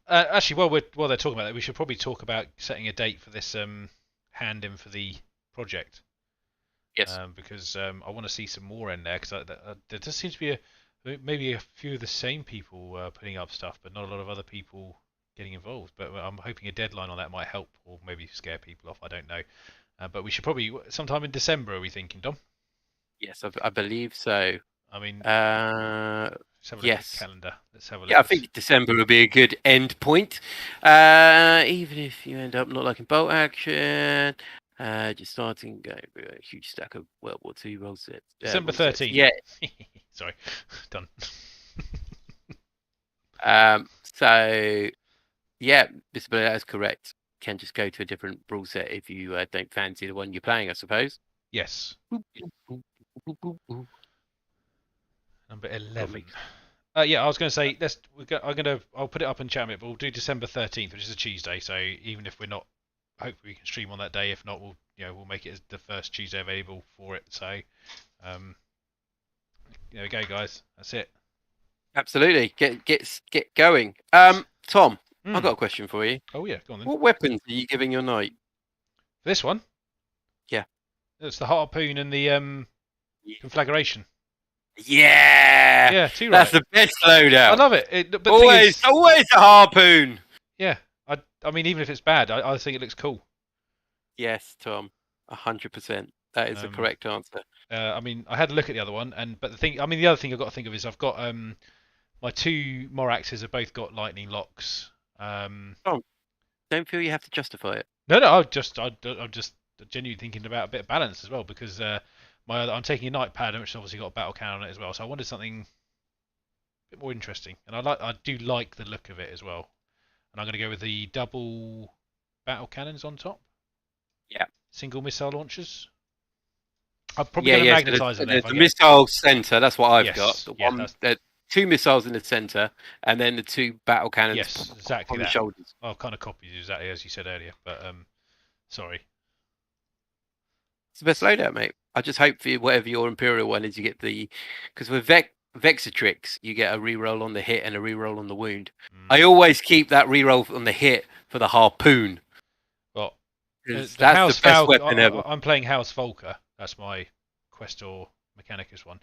S1: Actually, while they're talking about that, we should probably talk about setting a date for this hand in for the project.
S2: Yes.
S1: Because I want to see some more in there because there does seem to be maybe a few of the same people putting up stuff, but not a lot of other people getting involved. But I'm hoping a deadline on that might help, or maybe scare people off. I don't know. But we should probably sometime in December. Are we thinking, Dom?
S2: Yes, I believe so.
S1: I mean,
S2: let's
S1: have a look at the calendar. Let's have a look.
S2: Yeah, I think December would be a good end point. Even if you end up not liking bolt action, just starting going a huge stack of World War II roll sets.
S1: December 13th.
S2: Yeah.
S1: Sorry, done.
S2: So yeah, that is correct. You can just go to a different rule set if you don't fancy the one you're playing, I suppose.
S1: Yes. Number 11. Yeah, I was going to say I'll put it up in chat a bit, but we'll do December 13th, which is a Tuesday. So even if we're not, hopefully we can stream on that day. If not, we'll make it as the first Tuesday available for it. So there we go, guys. That's it.
S2: Absolutely, get going. Tom, I've got a question for you.
S1: Oh yeah, go on then.
S2: What weapons are you giving your knight?
S1: For this one?
S2: Yeah.
S1: It's the harpoon and the conflagration.
S2: Yeah,
S1: Yeah, too
S2: that's
S1: right.
S2: the best
S1: I
S2: loadout.
S1: love it. But the thing
S2: Always,
S1: is,
S2: always a harpoon.
S1: yeah, I mean, even if it's bad, I think it looks cool.
S2: Yes, Tom, 100%. That is the correct answer.
S1: I mean, I had a look at the other one, but the other thing I've got to think of is I've got my two Moraxes have both got lightning locks.
S2: Tom, don't feel you have to justify it.
S1: No, I'm just genuinely thinking about a bit of balance as well because I'm taking a Night Paladin, which has obviously got a battle cannon on it as well. So I wanted something a bit more interesting, and I do like the look of it as well. And I'm going to go with the double battle cannons on top.
S2: Yeah.
S1: Single missile launchers. I'm probably going to magnetize them there.
S2: The missile center. That's what I've got.
S1: The
S2: two missiles in the center, and then the two battle cannons.
S1: Yes, exactly
S2: on
S1: that.
S2: The shoulders.
S1: I've kind of copied you exactly as you said earlier, but sorry.
S2: It's the best loadout, mate. I just hope for whatever your Imperial one is, you get because with Vexatrix, you get a reroll on the hit and a reroll on the wound. I always keep that reroll on the hit for the harpoon.
S1: Well,
S2: that's the best weapon ever.
S1: I'm playing House Volker. That's my Questor Mechanicus one.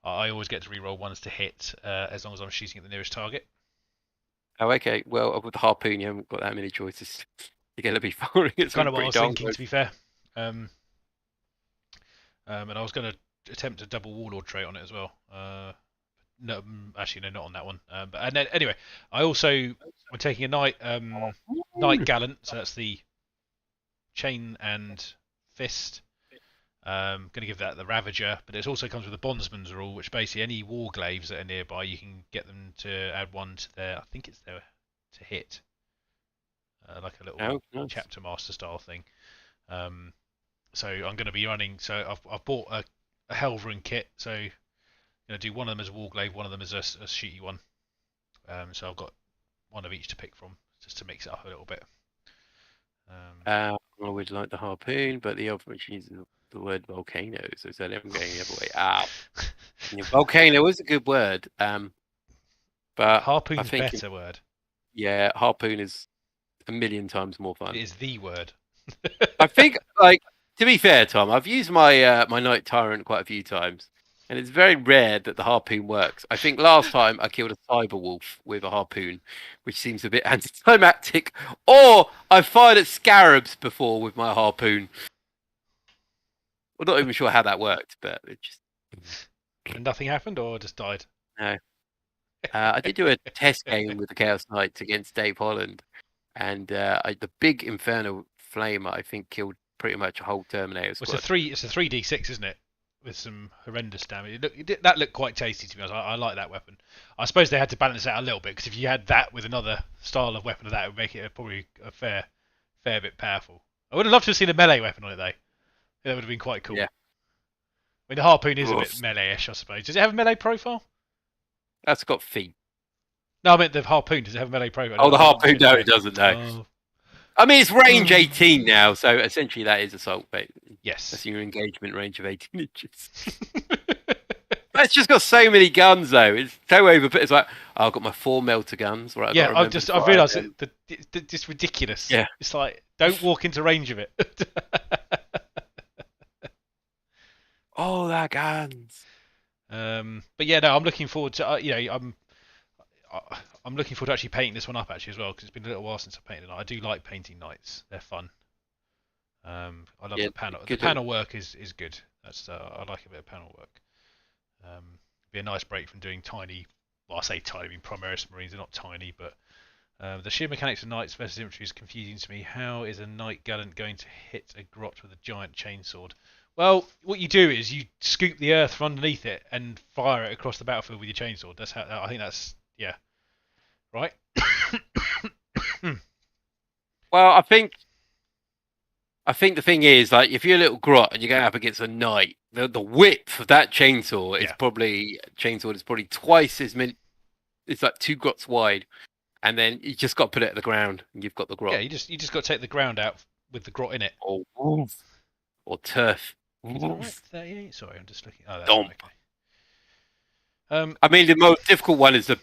S1: I always get to reroll ones to hit as long as I'm shooting at the nearest target.
S2: Oh, okay. Well, with the harpoon, you haven't got that many choices. You're going to be firing at
S1: kind of what I was thinking, to be fair. And I was going to attempt a double Warlord trait on it as well. No, actually, no, not on that one. And then, anyway, I'm taking a Knight Gallant, so that's the chain and fist. Going to give that the Ravager, but it also comes with a Bondsman's rule, which basically any Warglaves that are nearby, you can get them to add one to their, I think it's their to hit, like a little chapter master style thing. So I'm going to be running. So I've bought a Helverin kit, so I'm going to do one of them as a Warglaive, one of them as a shooty one. So I've got one of each to pick from, just to mix it up a little bit.
S2: I would like the harpoon, but the other uses the word volcano, so I'm going the other way. Volcano is a good word, but
S1: harpoon's a better word.
S2: Yeah, harpoon is a million times more fun.
S1: It is the word.
S2: I think, to be fair, Tom, I've used my my Knight Tyrant quite a few times, and it's very rare that the harpoon works. I think last time I killed a Cyber Wolf with a harpoon, which seems a bit anticlimactic. Or I fired at scarabs before with my harpoon. I'm not even sure how that worked, but it just...
S1: And nothing happened, or just died?
S2: No. I did do a test game with the Chaos Knights against Dave Holland, and the big Infernal Flame, I think, killed pretty much a whole Terminator squad.
S1: It's a 3d6, isn't it? With some horrendous damage. That looked quite tasty to me. I like that weapon. I suppose they had to balance it out a little bit, because if you had that with another style of weapon of that, it would make it probably a fair bit powerful. I would have loved to have seen a melee weapon on it, though. That would have been quite cool.
S2: Yeah.
S1: I mean, the harpoon is a bit melee-ish, I suppose. Does it have a melee profile?
S2: That's got feet.
S1: No, I meant the harpoon. Does it have a melee profile?
S2: Oh, the harpoon? No, it doesn't, no. Oh. I mean, it's range 18 now, so essentially that is assault, but
S1: yes,
S2: that's your engagement range of 18 inches. It's just got so many guns, though. It's so overput. It's like, I've got my 4 melter guns. Right?
S1: I've realised it's ridiculous.
S2: Yeah,
S1: it's like, don't walk into range of it.
S2: Oh, that guns.
S1: But yeah, no, I'm looking forward to. I'm looking forward to actually painting this one up actually as well, because it's been a little while since I painted it. I do like painting knights; they're fun. I love the panel. The panel work is good. That's I like a bit of panel work. Be a nice break from doing tiny. Well, I say tiny. I mean, Primaris Marines are not tiny, but the sheer mechanics of knights versus infantry is confusing to me. How is a knight gallant going to hit a grot with a giant chainsword? Well, what you do is you scoop the earth from underneath it and fire it across the battlefield with your chainsword. That's how. I think that's right.
S2: Well, I think the thing is, like, if you're a little grot and you're going up against a knight, the width of that chainsaw is probably twice as many. It's like 2 grots wide, and then you just got to put it at the ground, and you've got the grot.
S1: Yeah, you just got to take the ground out with the grot in it.
S2: Or turf.
S1: Is that right? 38? Sorry, I'm just looking. Oh, that's
S2: okay.
S1: I
S2: mean, the most difficult one is the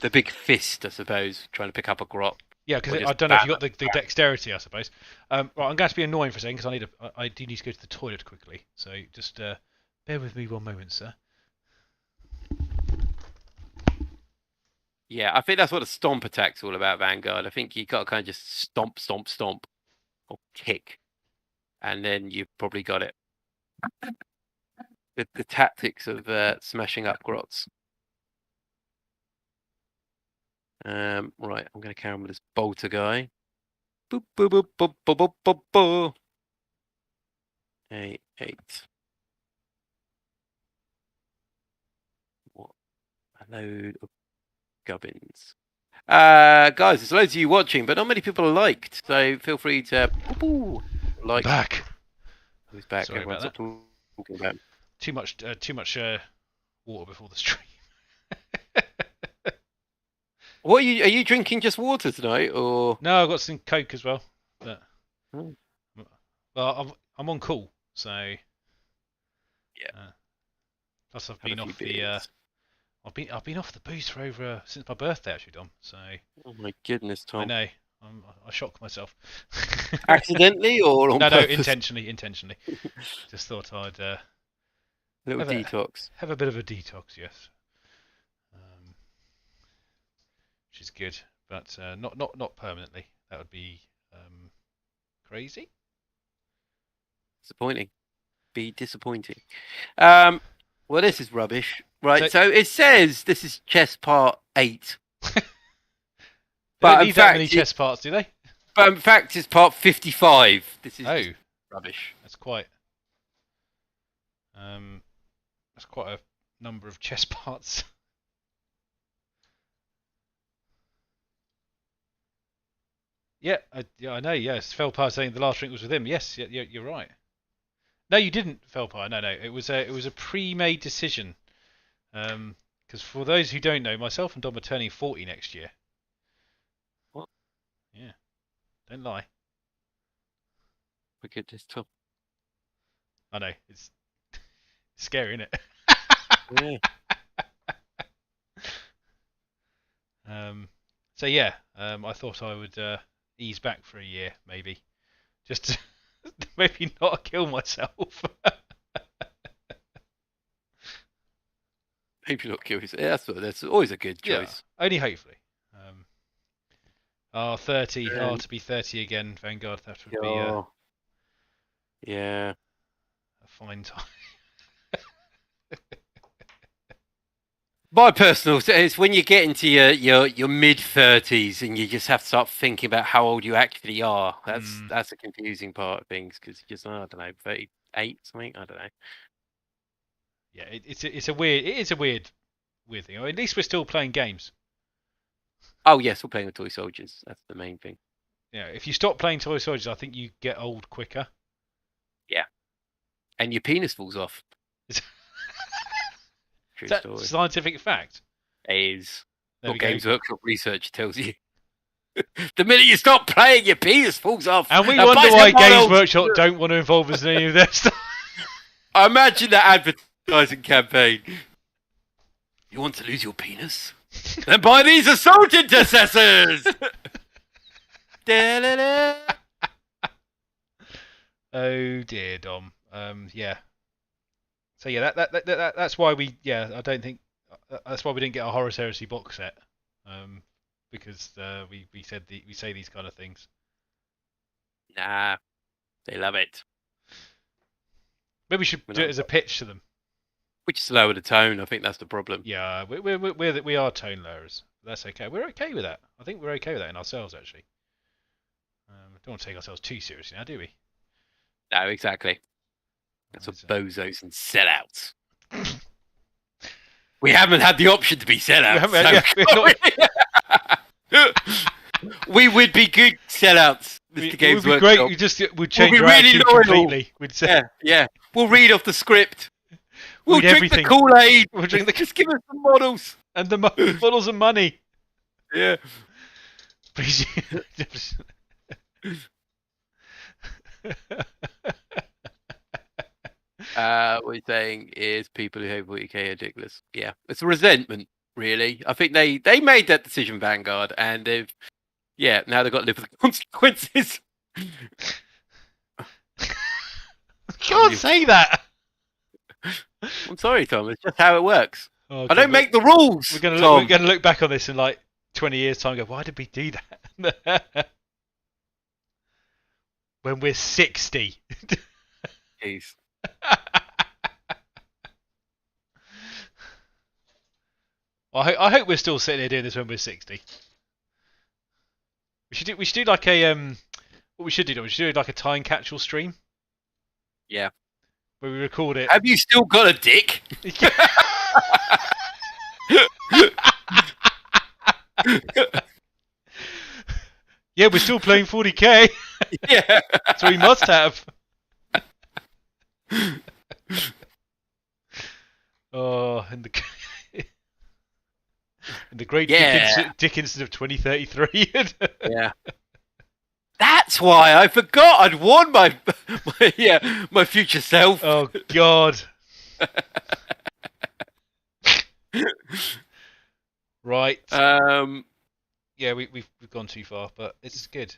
S2: big fist, I suppose, trying to pick up a grot.
S1: Yeah, because
S2: Or
S1: I
S2: just
S1: don't know if you got the dexterity, I suppose. Right, I'm going to be annoying for a second because I do need to go to the toilet quickly. So just bear with me one moment, sir.
S2: Yeah, I think that's what the stomp attack's all about, Vanguard. I think you got to kind of just stomp, stomp, stomp, or kick, and then you've probably got it. The tactics of smashing up grots. Right, I'm going to carry on with this bolter guy. Boop, boop, boop, boop, boop, boop, boop, boop. 8. What a load of gubbins. Guys, there's loads of you watching, but not many people are liked. So feel free to like.
S1: Back.
S2: Who's back?
S1: Sorry
S2: Everyone's
S1: about that.
S2: talking about.
S1: Too much water before the stream.
S2: What are you drinking? Just water tonight, or
S1: No, I've got some Coke as well. But,
S2: Oh.
S1: well, I'm on call, so
S2: Yeah.
S1: Plus I've
S2: Had
S1: been
S2: a few
S1: off the
S2: beers.
S1: I've been off the booze for over since my birthday actually, Dom. So
S2: Oh my goodness,
S1: I
S2: Tom!
S1: know I shock myself.
S2: Accidentally or on
S1: No,
S2: purpose?
S1: intentionally. Just thought I'd
S2: Little detox.
S1: have a bit of a detox, yes. Which is good, but not permanently. That would be crazy.
S2: Disappointing. Be disappointing. Well, this is rubbish. Right, so it says this is chess part 8.
S1: They
S2: But
S1: don't
S2: in
S1: need that many
S2: fact,
S1: chess parts, do they?
S2: but in fact, it's part 55. This is
S1: Oh,
S2: just rubbish.
S1: that's quite a number of chess parts. Yeah, I know. Yes, Felpar saying the last drink was with him. Yes, you're right. No, you didn't, Felpar. No. It was a pre-made decision. Because for those who don't know, myself and Dom are turning 40 next year.
S2: What?
S1: Yeah, don't lie.
S2: Look at this top.
S1: I know it's scary, isn't it?
S2: Yeah.
S1: So yeah, I thought I would ease back for a year, maybe, just to maybe not kill myself.
S2: Maybe not kill yourself. Yeah, that's always a good choice.
S1: Yeah, only hopefully. 30. To be 30 again, Vanguard. That would be
S2: yeah.
S1: a fine time.
S2: My personal, it's when you get into your mid 30s and you just have to start thinking about how old you actually are. That's a confusing part of things because you just I don't know 38 something. I don't know.
S1: Yeah, it is a weird thing. At least we're still playing games.
S2: Oh yes, we're playing with toy soldiers. That's the main thing.
S1: Yeah, if you stop playing toy soldiers, I think you get old quicker.
S2: Yeah, and your penis falls off. True
S1: Is that
S2: story.
S1: scientific fact?
S2: It is.
S1: There
S2: What
S1: we go.
S2: Games Workshop research tells you. The minute you stop playing, your penis falls off.
S1: And we wonder why Games Workshop don't want to involve us in any of their stuff.
S2: I imagine that advertising campaign. You want to lose your penis? Then buy these assault intercessors. Da-da-da.
S1: Oh dear, Dom. Yeah. So yeah, that's why we I don't think that's why we didn't get a Horus Heresy box set. Because we say these kind of things.
S2: Nah, they love it.
S1: Maybe we should do it as a pitch to them.
S2: We just lower the tone. I think that's the problem.
S1: Yeah, we are tone lowers. That's okay. We're okay with that. I think we're okay with that in ourselves actually. Don't want to take ourselves too seriously now, do we?
S2: No, exactly. That's what bozos and sellouts. We haven't had the option to be sellouts. We would be good sellouts, Mr. Games
S1: Workshop. Great. We'd change our
S2: really
S1: attitude completely. We'd say,
S2: yeah. We'll read off the script. We'll
S1: Read
S2: drink
S1: everything.
S2: the Kool-Aid.
S1: We'll drink the
S2: Just give us some models.
S1: and the models and money.
S2: Yeah.
S1: Please.
S2: What you're saying is people who hate 40k are ridiculous. Yeah, it's a resentment, really. I think they made that decision, Vanguard, and they've Yeah, now they've got to live with the consequences.
S1: You can't say that.
S2: I'm sorry, Tom. It's just how it works.
S1: Oh,
S2: I don't make the rules.
S1: We're gonna look back on this in like 20 years' time. And go, why did we do that? When we're 60.
S2: Jeez.
S1: I hope we're still sitting here doing this when we're 60. We should do like a what we should do like a time capsule stream.
S2: Yeah.
S1: Where we record it.
S2: Have you still got a dick?
S1: Yeah, we're still playing 40k.
S2: Yeah.
S1: So we must have. Oh, and the great Dickinson of 2033.
S2: Yeah. That's why I forgot I'd warned my future self.
S1: Oh God. Right. Yeah, we've gone too far, but it's good.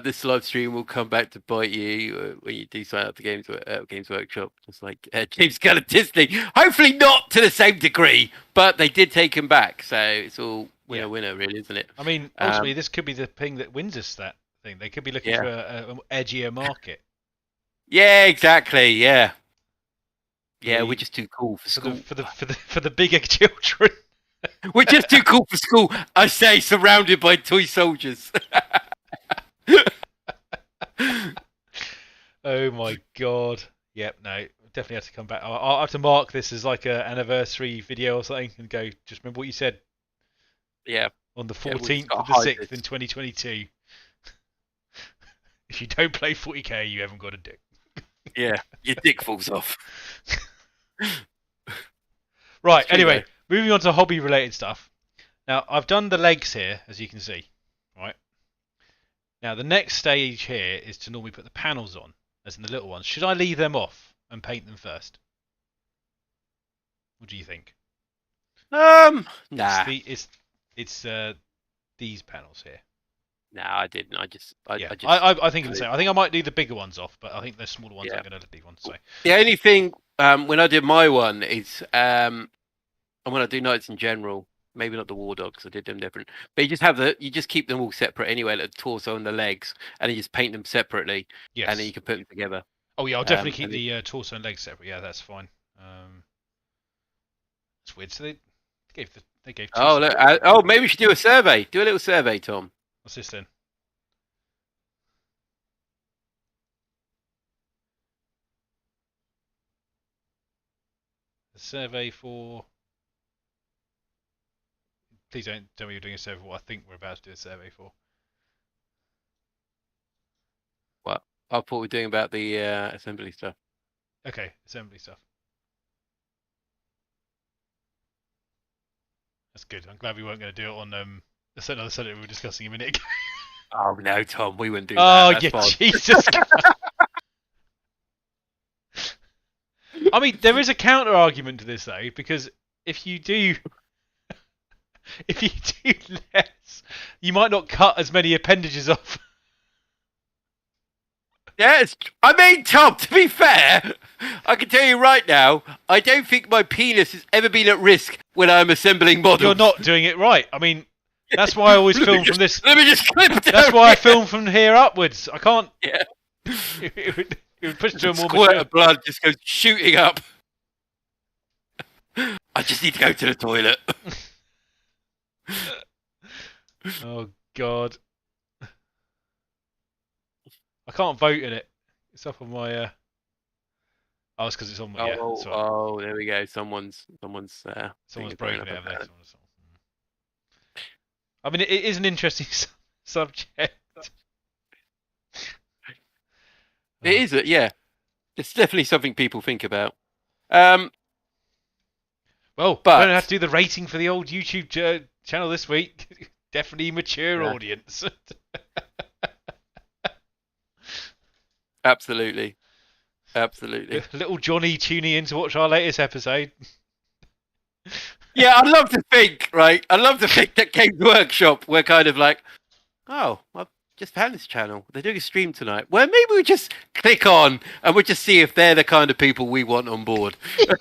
S2: This live stream will come back to bite you when you do sign up to Games Workshop. Just like James Gunn and Disney. Hopefully not to the same degree, but they did take him back, so it's all winner, really, isn't it?
S1: I mean, ultimately, this could be the thing that wins us that thing. They could be looking for an edgier market.
S2: Yeah, exactly. Yeah. Yeah, we're just too cool for school.
S1: For the bigger children.
S2: We're just too cool for school, I say, surrounded by toy soldiers.
S1: Oh my God. Yep, no, definitely have to come back. I'll have to mark this as like an anniversary video or something and go, just remember what you said.
S2: Yeah.
S1: On the 14th of the 6th in 2022. If you don't play 40k, you haven't got a dick.
S2: Yeah, your dick falls off.
S1: Right, anyway, moving on to hobby-related stuff. Now, I've done the legs here, as you can see. Right. Now, the next stage here is to normally put the panels on, as in the little ones. Should I leave them off and paint them first? What do you think?
S2: Nah.
S1: It's these panels here.
S2: No, I didn't. I
S1: think the same. I think I might leave the bigger ones off, but I think the smaller ones I'm going to leave on. So
S2: the only thing when I did my one is and when I do knights in general, maybe not the war dogs, I did them different. But you just keep them all separate anyway, like the torso and the legs, and you just paint them separately. Yes. And then you can put them together.
S1: Oh yeah, I'll definitely keep the torso and legs separate. Yeah, that's fine. It's weird. So they gave.
S2: Oh, look, maybe we should do a survey. Do a little survey, Tom.
S1: What's this then? A survey for. Please don't tell me you're doing a survey for what I think we're about to do a survey for.
S2: What? I thought we were doing about the assembly stuff.
S1: Okay, assembly stuff. That's good. I'm glad we weren't going to do it on another subject we were discussing a minute ago.
S2: Oh no, Tom, we wouldn't do that.
S1: Oh yeah, Jesus. I mean, there is a counter argument to this though, because if you do less, you might not cut as many appendages off.
S2: Yes, I mean, Tom, to be fair, I can tell you right now, I don't think my penis has ever been at risk when I'm assembling models.
S1: You're not doing it right. I mean, that's why I always film from this.
S2: Let me just clip it down.
S1: That's why I film from here upwards. I can't.
S2: Yeah.
S1: It would push to a more
S2: squirt of blood just goes shooting up. I just need to go to the toilet.
S1: Oh God. I can't vote in it. It's up on my. Oh, it's because it's on my.
S2: Oh, there we go. Someone's broken
S1: it. Have they? I mean, it is an interesting subject.
S2: It is, yeah. It's definitely something people think about. Well,
S1: but we're gonna have to do the rating for the old YouTube channel this week. Definitely mature audience.
S2: Absolutely.
S1: Little Johnny tuning in to watch our latest episode.
S2: Yeah, I'd love to think that Games Workshop, we're kind of like, oh, I've just found this channel. They're doing a stream tonight. Well, maybe we just click on and we'll just see if they're the kind of people we want on board.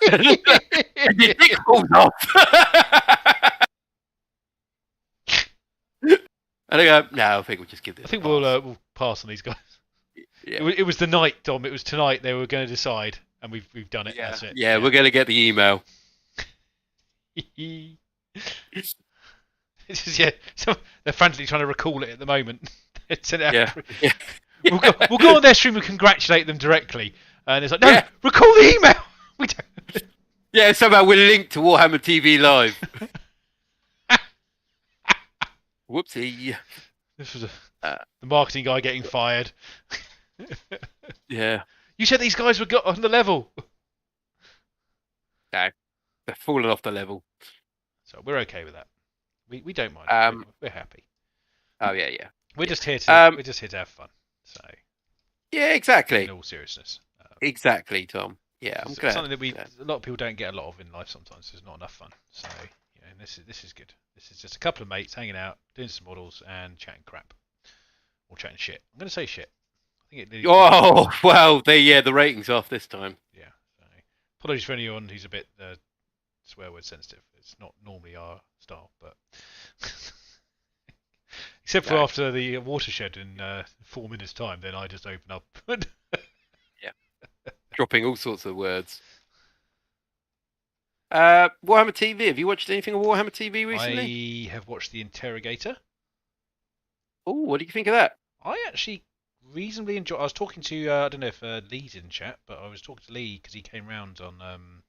S2: And your dick falls off. And I go, no, I think we'll just give this.
S1: I think
S2: a pass.
S1: we'll pass on these guys.
S2: Yeah.
S1: It was the night, Dom. It was tonight they were going to decide, and we've done it.
S2: Yeah.
S1: That's it.
S2: Yeah, we're going to get the email.
S1: It's just, yeah, so they're frantically trying to recall it at the moment.
S2: Yeah.
S1: We'll go on their stream and congratulate them directly. And it's like, no, recall the email. We don't.
S2: Yeah, somehow we're linked to Warhammer TV Live. Whoopsie.
S1: This was the marketing guy getting fired.
S2: Yeah.
S1: You said these guys were on the level.
S2: No, they're falling off the level.
S1: So we're okay with that. We don't mind. We're happy.
S2: Oh yeah.
S1: We're just here to have fun. So
S2: yeah, exactly.
S1: In all seriousness.
S2: Exactly, Tom. Yeah, I'm glad.
S1: Something that a lot of people don't get a lot of in life. Sometimes there's not enough fun. So this is good. This is just a couple of mates hanging out, doing some models, and chatting crap or chatting shit. I'm going to say shit. I think it.
S2: Oh well, the ratings off this time.
S1: Yeah. So, apologies for anyone who's a bit swear word sensitive. It's not normally our style, but except for after the watershed in 4 minutes' time, then I just open up.
S2: Yeah, dropping all sorts of words. Warhammer TV. Have you watched anything of Warhammer TV recently?
S1: I have watched The Interrogator.
S2: Oh, what do you think of that?
S1: I actually reasonably enjoyed. I was talking to I don't know if Lee's in chat, but I was talking to Lee because he came round on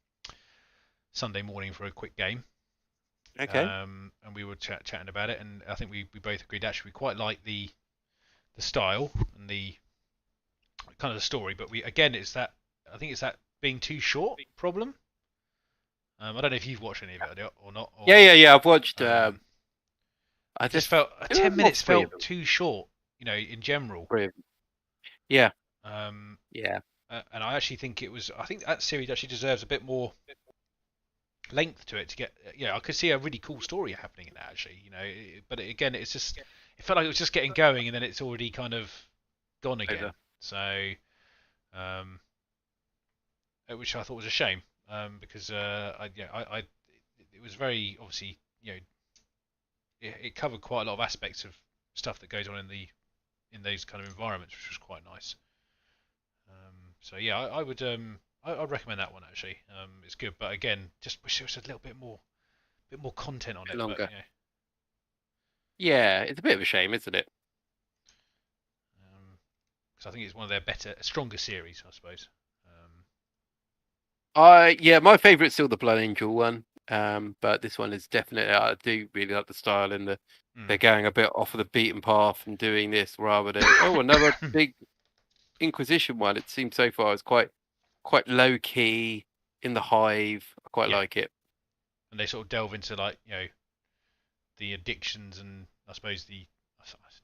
S1: Sunday morning for a quick game.
S2: Okay.
S1: And we were chatting about it, and I think we both agreed actually we quite like the style and the kind of the story, but I think it's that being too short problem. I don't know if you've watched any of it or not. Or,
S2: yeah. I've watched.
S1: I just felt 10 minutes felt too short, in general.
S2: Yeah.
S1: Yeah. And I actually think I think that series actually deserves a bit more length to it to get. I could see a really cool story happening in that actually, but again, it felt like it was just getting going, and then it's already kind of gone again. Over. So, which I thought was a shame. Because it was very obviously it covered quite a lot of aspects of stuff that goes on in those kind of environments, which was quite nice. So yeah, I would I'd recommend that one actually. It's good, but again, just wish there was a little bit more content on it.
S2: Longer. But, yeah, it's a bit of a shame, isn't it?
S1: Because I think it's one of their stronger series, I suppose.
S2: My favourite's still the Blood Angel one, but this one is definitely. I do really like the style and they're going a bit off of the beaten path and doing this rather than another big Inquisition one. It seems so far it's quite low key in the hive. I quite like it.
S1: And they sort of delve into the addictions and I suppose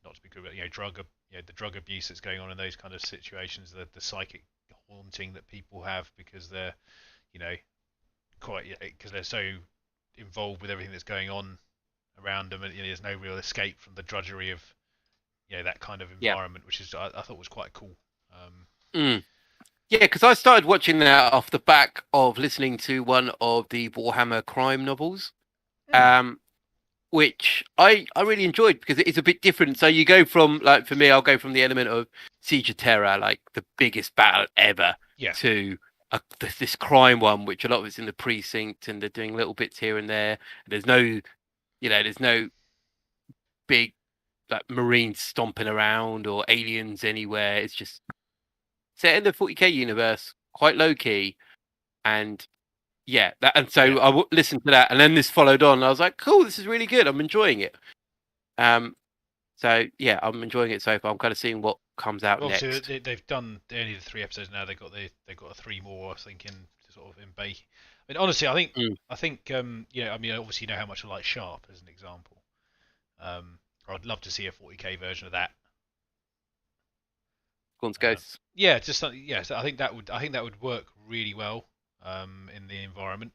S1: not to be good, but the drug abuse that's going on in those kind of situations, the psychic haunting that people have because they're because they're so involved with everything that's going on around them, and there's no real escape from the drudgery of that kind of environment, which is I thought was quite cool.
S2: Yeah, because I started watching that off the back of listening to one of the Warhammer crime novels, which I really enjoyed because it's a bit different. So you go from, for me, I'll go from the element of Siege of Terror, like the biggest battle ever, to this crime one, which a lot of it's in the precinct and they're doing little bits here and there. There's no big Marines stomping around or aliens anywhere. It's just set in the 40k universe, quite low key, and I listened to that, and then this followed on. And I was like, cool, this is really good. I'm enjoying it. So yeah, I'm enjoying it so far. I'm kind of seeing what comes out next.
S1: They've done only the 3 episodes now. They've got 3 more, I think, in Bay. I mean, honestly, I think obviously you know how much I like Sharp as an example. I'd love to see a 40k version of that.
S2: Gaunt's Ghosts.
S1: So I think that would work really well in the environment.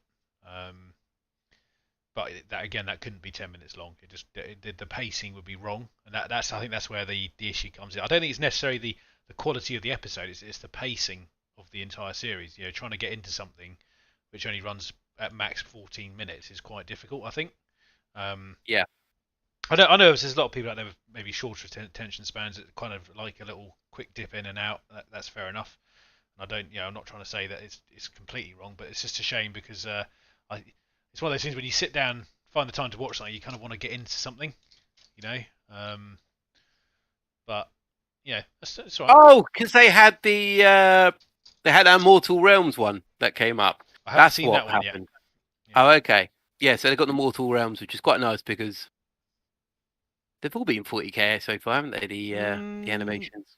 S1: but that couldn't be 10 minutes long. The pacing would be wrong, and I think that's where the issue comes in. I don't think it's necessarily the quality of the episode. It's the pacing of the entire series. Trying to get into something which only runs at max 14 minutes is quite difficult, I think.
S2: Yeah.
S1: I know there's a lot of people out there with maybe shorter attention spans that kind of like a little quick dip in and out. That's fair enough. And I'm not trying to say that it's completely wrong, but it's just a shame because it's one of those things when you sit down, find the time to watch something, you kind of want to get into something, But yeah, that's all right.
S2: Oh, because they had that Mortal Realms one that came up.
S1: I haven't
S2: That's
S1: seen
S2: what
S1: that one
S2: happened.
S1: yet.
S2: Oh, okay. Yeah, so they've got the Mortal Realms, which is quite nice because they've all been 40k so far, haven't they? The animations.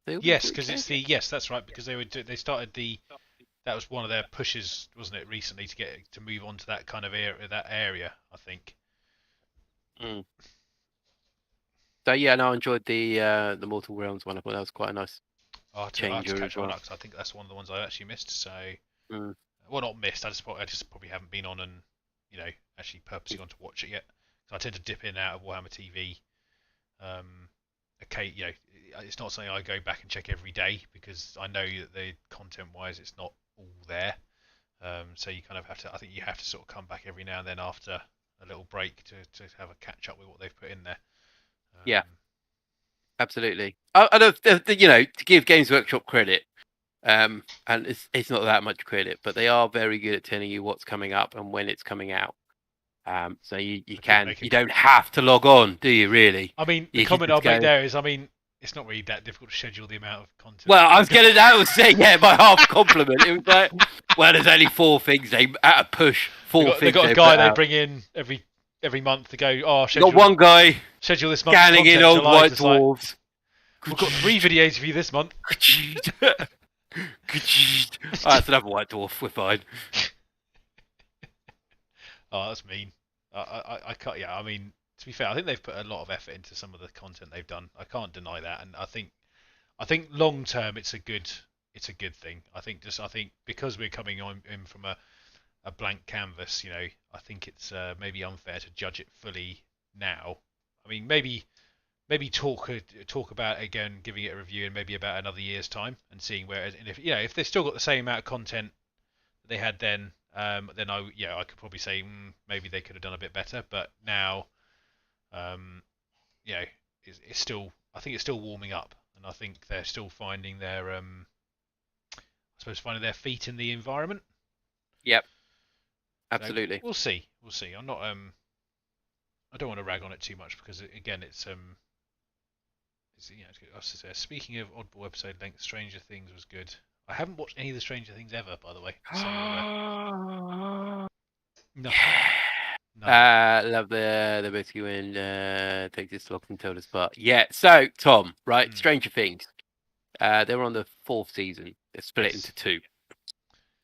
S1: Yes, because that's right. Because they started that was one of their pushes, wasn't it, recently to move on to that kind of area, I think.
S2: Mm. So yeah, no, I enjoyed the Mortal Realms one. I thought that was quite a nice change.
S1: I think that's one of the ones I actually missed. So, well, not missed. I just probably haven't been on and actually purposely gone to watch it yet. So I tend to dip in and out of Warhammer TV. Okay, it's not something I go back and check every day because I know that the content-wise, it's not all there. So you kind of have to. I think you have to sort of come back every now and then after a little break to have a catch up with what they've put in there.
S2: Yeah, absolutely. I don't, to give Games Workshop credit, and it's not that much credit, but they are very good at telling you what's coming up and when it's coming out. So you don't have to log on, do you? Really?
S1: I mean, the comment I'll make there is, it's not really that difficult to schedule the amount of content.
S2: Well, I was saying, yeah, my half compliment. It was like, well, there's only 4 things at a push. They've got
S1: a guy they bring in every month to go. Oh,
S2: got one guy
S1: schedule this month.
S2: Scanning in old white dwarves.
S1: We've got 3 videos for you this month.
S2: That's another white dwarf. We're fine.
S1: Oh, that's mean. I can't. Yeah, I mean, to be fair, I think they've put a lot of effort into some of the content they've done. I can't deny that, and I think long term it's a good thing. I think because we're coming in from a blank canvas, I think it's maybe unfair to judge it fully now. I mean, maybe talk about it again, giving it a review, and maybe about another year's time, and seeing where. And if they've still got the same amount of content that they had then I could probably say maybe they could have done a bit better. But now, it's still. I think it's still warming up, and I think they're still finding their finding their feet in the environment.
S2: Yep. Absolutely.
S1: So we'll see. I'm not. I don't want to rag on it too much because again, it's speaking of oddball episode length, Stranger Things was good. I haven't watched any of the Stranger Things ever, by the way. So, no.
S2: Love the basically when take this lock and tell us apart. Yeah. So Tom, right? Stranger Things. They're on the 4th season. They're split into 2.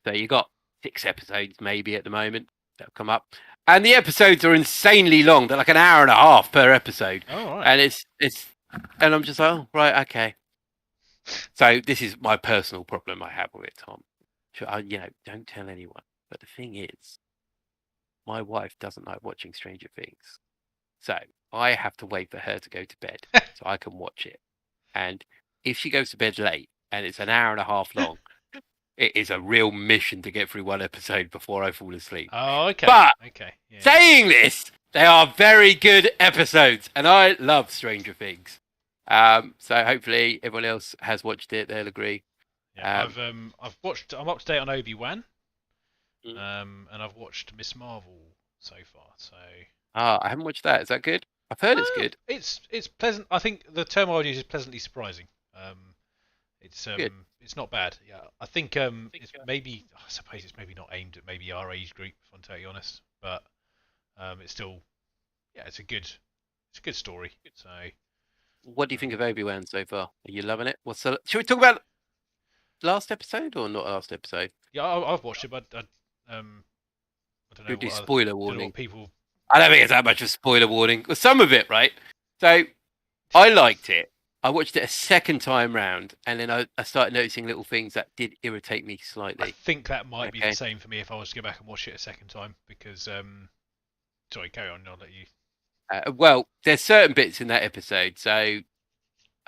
S2: So you got 6 episodes maybe at the moment that'll come up, and the episodes are insanely long. They're like an hour and a half per episode.
S1: Oh, right.
S2: And and I'm just like, oh, right, okay. So this is my personal problem I have with it, Tom. Don't tell anyone. But the thing is, my wife doesn't like watching Stranger Things. So I have to wait for her to go to bed so I can watch it. And if she goes to bed late and it's an hour and a half long, it is a real mission to get through one episode before I fall asleep.
S1: Oh, okay.
S2: But
S1: yeah.
S2: Saying this, they are very good episodes, and I love Stranger Things. So hopefully everyone else has watched it. They'll agree.
S1: Yeah, I've watched. I'm up to date on Obi-Wan, and I've watched Miss Marvel so far. So
S2: I haven't watched that. Is that good? I've heard it's good.
S1: It's pleasant. I think the term I would use is pleasantly surprising.
S2: Good.
S1: It's not bad. Yeah, I think it's maybe. I suppose it's maybe not aimed at maybe our age group, if I'm totally honest. But it's still, it's a good story. So.
S2: What do you think of Obi-Wan so far? Are you loving it? Should we talk about last episode or not last episode?
S1: Yeah, I've watched it, but I don't know.
S2: We'll do spoiler warning.
S1: People.
S2: I don't think it's that much of a spoiler warning. Well, some of it, right? So I liked it. I watched it a second time round, and then I started noticing little things that did irritate me slightly.
S1: I think that might be the same for me if I was to go back and watch it a second time, because Sorry, carry on. I'll let you.
S2: Well, there's certain bits in that episode, so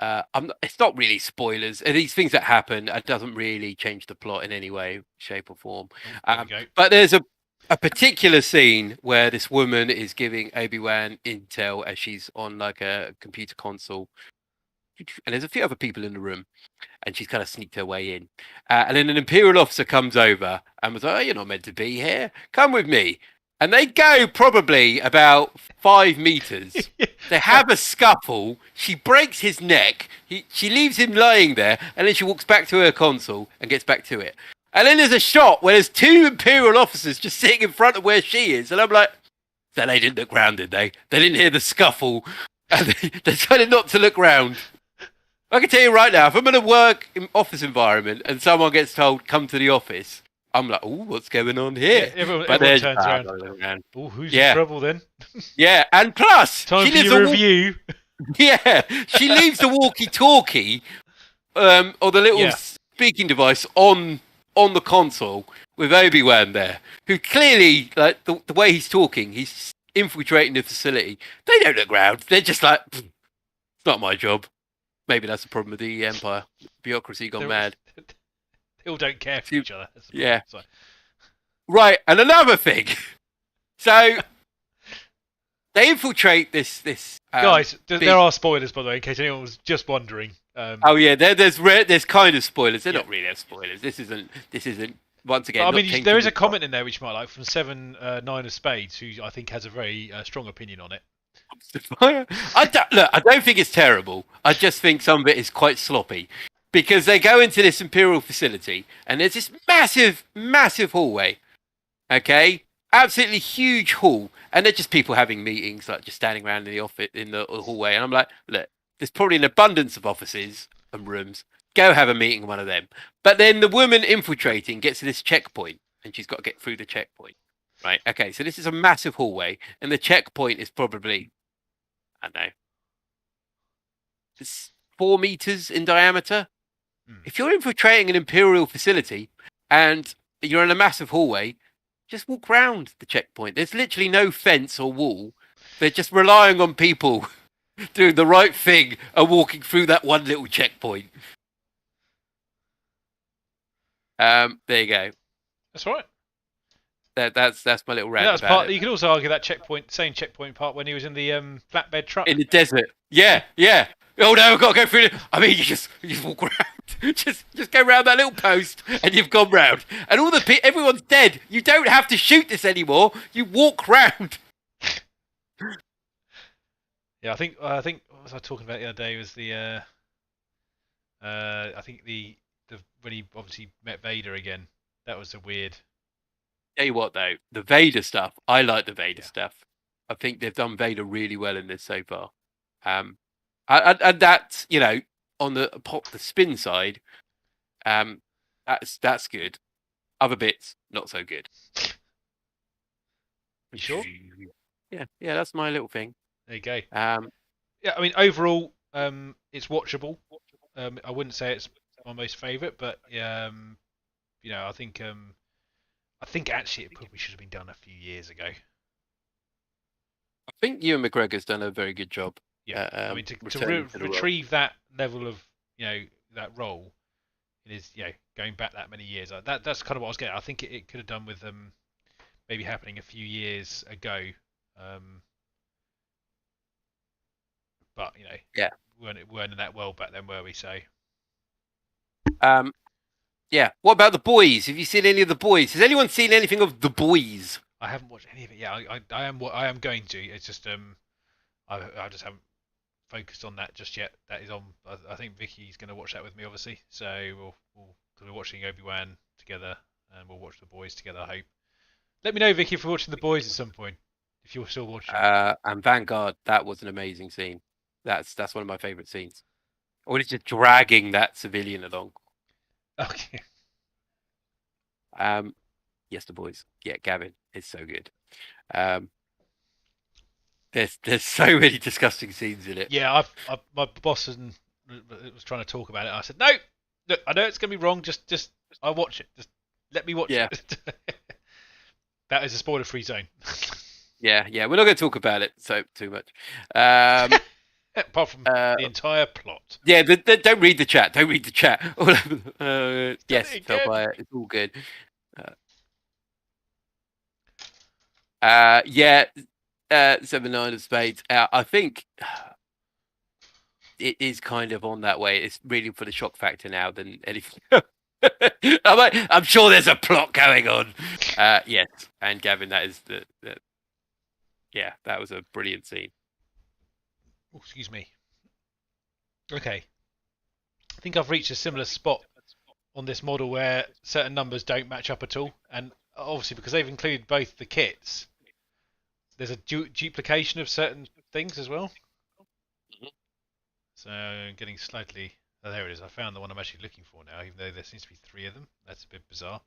S2: it's not really spoilers. These things that happen, it doesn't really change the plot in any way, shape, or form.
S1: There we go.
S2: But there's a particular scene where this woman is giving Obi-Wan intel as she's on like a computer console, and there's a few other people in the room, and she's kind of sneaked her way in. And then an Imperial officer comes over and was like, "Oh, you're not meant to be here. Come with me." And they go probably about 5 meters. They have a scuffle. She breaks his neck. She leaves him lying there, and then she walks back to her console and gets back to it. And then there's a shot where there's 2 Imperial officers just sitting in front of where she is. And I'm like, so they didn't look round, did they? They didn't hear the scuffle. And they decided not to look round. I can tell you right now, if I'm in a work office environment and someone gets told, come to the office, I'm like, oh, what's going on here?
S1: Yeah, everyone turns around. Oh, who's in trouble then?
S2: Yeah, and plus,
S1: time for your review.
S2: Yeah, she leaves the walkie-talkie, or the little speaking device on the console with Obi-Wan there, who clearly, like the way he's talking, he's infiltrating the facility. They don't look round. They're just like, it's not my job. Maybe that's the problem with the Empire. Bureaucracy gone mad.
S1: They all don't care for each other.
S2: Yeah. Right, and another thing. So they infiltrate this.
S1: Guys, there are spoilers, by the way, in case anyone was just wondering.
S2: Oh yeah, there's kind of spoilers. They're not really spoilers. This isn't. Once again.
S1: I mean, there is a comment in there which you might like from 7 9 of Spades, who I think has a very strong opinion on it.
S2: I don't think it's terrible. I just think some of it is quite sloppy. Because they go into this Imperial facility, and there's this massive, massive hallway. Okay? Absolutely huge hall. And they're just people having meetings, like just standing around in the office, in the hallway. And I'm like, look, there's probably an abundance of offices and rooms. Go have a meeting in one of them. But then the woman infiltrating gets to this checkpoint, and she's got to get through the checkpoint. Right? Okay, so this is a massive hallway, and the checkpoint is probably, I don't know, it's 4 meters in diameter. If you're infiltrating an Imperial facility and you're in a massive hallway, just walk round the checkpoint. There's literally no fence or wall. They're just relying on people doing the right thing and walking through that one little checkpoint. There you go.
S1: That's right.
S2: That's my little rant.
S1: Yeah, that's part. You could also argue that same checkpoint part when he was in the flatbed truck
S2: in the desert. Yeah. Oh no, I've got to go through it. I mean, you just walk around. just go around that little post, and you've gone round. And everyone's dead. You don't have to shoot this anymore. You walk round.
S1: Yeah, I think what was I talking about the other day was the I think the when he obviously met Vader again. That was a weird.
S2: Tell you what though, the Vader stuff. I like the Vader stuff. I think they've done Vader really well in this so far. And that's, on the spin side, that's good. Other bits, not so good.
S1: You sure?
S2: Yeah, that's my little thing.
S1: There you go. Yeah, I mean, overall, it's watchable. I wouldn't say it's my most favourite, but I think actually it probably should have been done a few years ago.
S2: I think Ewan McGregor's done a very good job.
S1: Yeah, I mean to retrieve that level of that role, it is going back that many years. That's kind of what I was getting. I think it could have done with maybe happening a few years ago. But we weren't in that world back then, were we? So.
S2: Yeah. What about The Boys? Have you seen any of The Boys? Has anyone seen anything of The Boys?
S1: I haven't watched any of it. Yeah, I am going to. It's just I just haven't focused on that just yet. That is on. I think Vicky's going to watch that with me, obviously. So we're watching Obi-Wan together, and we'll watch The Boys together. I hope. Let me know, Vicky, if you're watching The Boys at some point. If you're still watching.
S2: And Vanguard, that was an amazing scene. That's one of my favourite scenes. Or it's just dragging that civilian along.
S1: Okay.
S2: Yes, The Boys. Yeah, Gavin, it's so good. There's so many disgusting scenes in it.
S1: Yeah, my boss was trying to talk about it. I said, no, look, I know it's gonna be wrong. Just I'll watch it. Just let me watch it. That is a spoiler-free zone.
S2: Yeah, we're not going to talk about it so too much. Um,
S1: Apart from the entire plot.
S2: Yeah, don't read the chat. Don't read the chat. Yes, fell
S1: Again.
S2: by it. It's all good. Yeah, 7-9 of spades. I think it is kind of on that way. It's really for the shock factor now than anything. I'm sure there's a plot going on. Yes, and Gavin, that is yeah, that was a brilliant scene.
S1: Oh, excuse me. Okay. I think I've reached a similar spot on this model where certain numbers don't match up at all, and obviously because they've included both the kits, there's a duplication of certain things as well. So getting slightly. Oh, there it is. I found the one I'm actually looking for now, even though there seems to be 3 of them. That's a bit bizarre.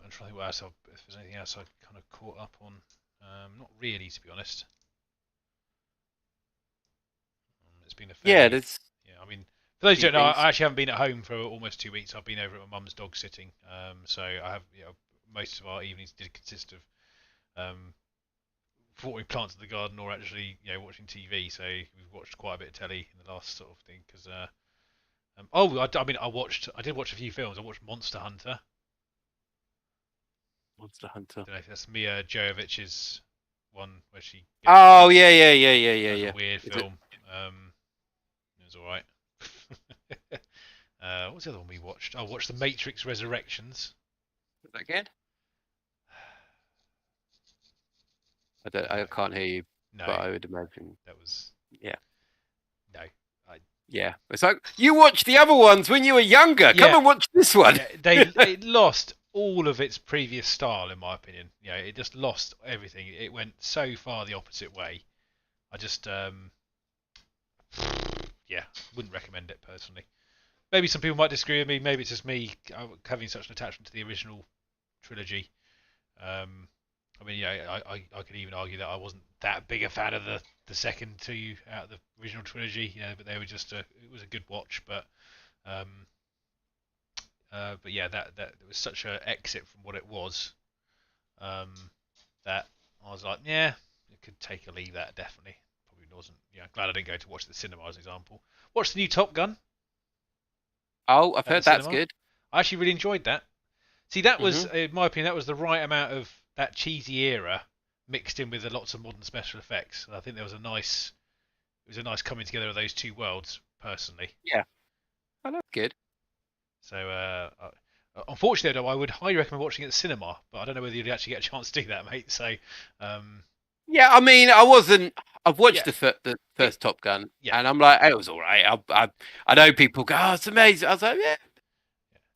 S1: I'm trying to think what else if there's anything else I kind of caught up on. Not really, to be honest. It's been a fairly, yeah. I mean, for those who don't know, I actually haven't been at home for almost 2 weeks. I've been over at my mum's dog sitting. So I have, most of our evenings did consist of watering plants in the garden or actually, watching TV. So we've watched quite a bit of telly in the last sort of thing. Because I did watch a few films. I watched Monster Hunter.
S2: Monster Hunter.
S1: I don't know if that's Mia Jovovich's one where she.
S2: Oh yeah.
S1: A weird film. It was alright. What's the other one we watched? I watched The Matrix Resurrections.
S2: Was that good? I can't hear you. No, but I would imagine
S1: that was.
S2: Yeah.
S1: No.
S2: Yeah, it's like you watched the other ones when you were younger. Come and watch this one.
S1: Yeah, it lost all of its previous style, in my opinion. It just lost everything. It went so far the opposite way. I just, wouldn't recommend it personally. Maybe some people might disagree with me. Maybe it's just me having such an attachment to the original trilogy. I could even argue that I wasn't that big a fan of the second two out of the original trilogy. But they were just it was a good watch. But yeah, that it was such an exit from what it was that I was like, yeah, it could take or leave that definitely. Probably wasn't. Yeah, I'm glad I didn't go to watch the cinema as an example. Watch the new Top Gun.
S2: Oh, I've heard that's good.
S1: I actually really enjoyed that. See, that was, in my opinion, that was the right amount of that cheesy era mixed in with lots of modern special effects. And I think it was a nice coming together of those two worlds, personally.
S2: Yeah, oh, that's good.
S1: So, unfortunately, though, I would highly recommend watching it at the cinema, but I don't know whether you'd actually get a chance to do that, mate. So,
S2: yeah, I mean, I've watched the first Top Gun, and I'm like, it was all right. I know people go, oh, it's amazing. I was like, yeah.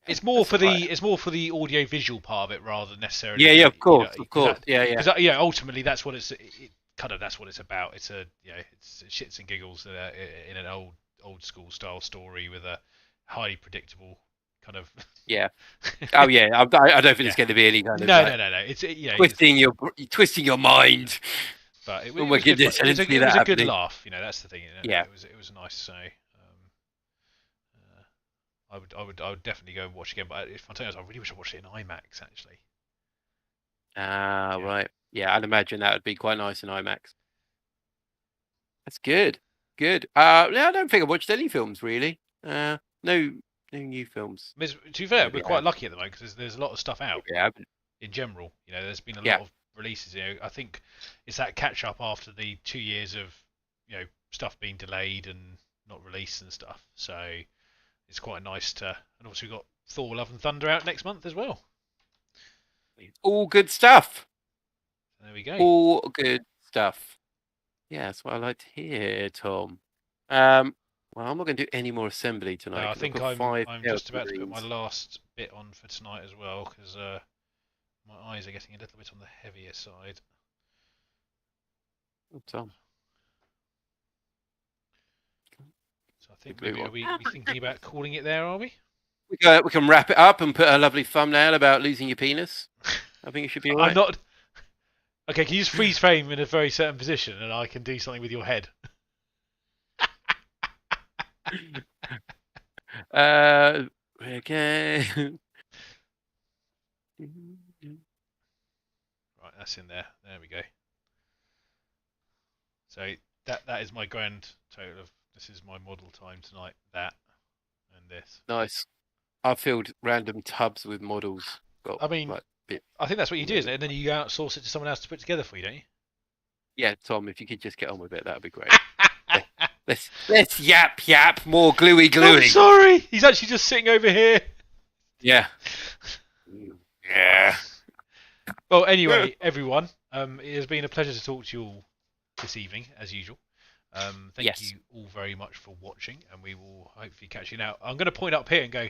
S1: It's more for the audio visual part of it rather than necessarily.
S2: Yeah, of course. Because
S1: ultimately that's what it's that's what it's about. It's it's shits and giggles in an old school style story with a highly predictable kind of.
S2: Yeah. Oh yeah. I don't think it's going to be any kind of.
S1: No. It's
S2: twisting your mind.
S1: But it
S2: was
S1: a good laugh. That's the thing.
S2: Yeah.
S1: It was nice. So. I would definitely go and watch again, but if I'm telling you, I really wish I watched it in IMAX actually.
S2: Right. Yeah, I'd imagine that would be quite nice in IMAX. That's good. Good. I don't think I've watched any films really. No new films.
S1: To be fair, we're quite lucky at the moment because there's a lot of stuff out.
S2: Yeah.
S1: In general, there's been a lot of releases. I think it's that catch up after the 2 years of stuff being delayed and not released and stuff. So. It's quite nice and also we've got Thor: Love and Thunder out next month as well.
S2: All good stuff.
S1: There we go.
S2: All good stuff. Yeah, that's what I like to hear, Tom. Well, I'm not going to do any more assembly tonight.
S1: No, I think I'm just about to put my last bit on for tonight as well because my eyes are getting a little bit on the heavier side.
S2: Oh, Tom.
S1: I think maybe are we thinking about calling it there, are we?
S2: We can wrap it up and put a lovely thumbnail about losing your penis. I think it should be all right.
S1: I'm not... Okay, can you just freeze frame in a very certain position and I can do something with your head?
S2: Okay.
S1: Right, that's in there. There we go. So that is my grand total of. This is my model time tonight. That and this.
S2: Nice. I filled random tubs with models. Got,
S1: I mean,
S2: like,
S1: I think that's what you do, isn't it? And then you outsource it to someone else to put together for you, don't you?
S2: yeah, Tom, if you could just get on with it, that would be great. Let's yap more gluey.
S1: I'm sorry. He's actually just sitting over here.
S2: Yeah. Yeah.
S1: Well, anyway, everyone, it has been a pleasure to talk to you all this evening, as usual. Thank you all very much for watching, and we will hopefully catch you now. I'm going to point up here and go,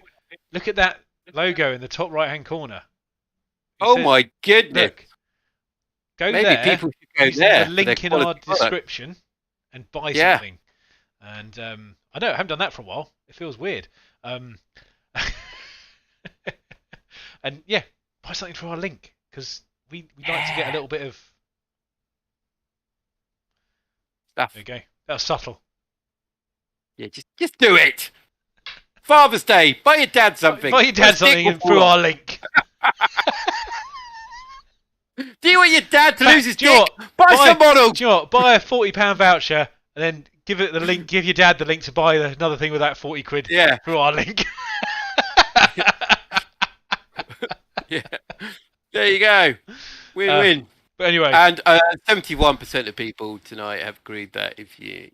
S1: look at that logo in the top right-hand corner.
S2: Oh my goodness!
S1: Look, go
S2: Maybe
S1: there.
S2: People should go
S1: use
S2: there.
S1: The link in our description and buy something. And I know I haven't done that for a while. It feels weird. And yeah, buy something through our link because we like to get a little bit of
S2: stuff.
S1: There you go. That was subtle.
S2: Yeah, just do it. Father's Day. Buy your dad something.
S1: Buy your dad something through our link.
S2: Do you want your dad to lose his dick? Buy some models.
S1: Do you know what? Buy a £40 voucher and then give it the link. Give your dad the link to buy another thing with that 40 quid through our link.
S2: Yeah. There you go. Win-win.
S1: But anyway,
S2: and 71% of people tonight have agreed that if you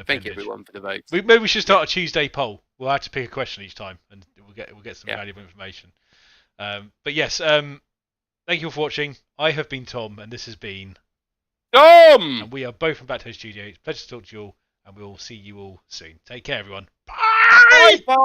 S2: thank everyone for the votes.
S1: Maybe we should start a Tuesday poll. We'll have to pick a question each time, and we'll get some valuable information. But yes, thank you all for watching. I have been Tom, and this has been
S2: Tom,
S1: and we are both from Backtoe Studio. It's a pleasure to talk to you all, and we will see you all soon. Take care, everyone. Bye. Bye.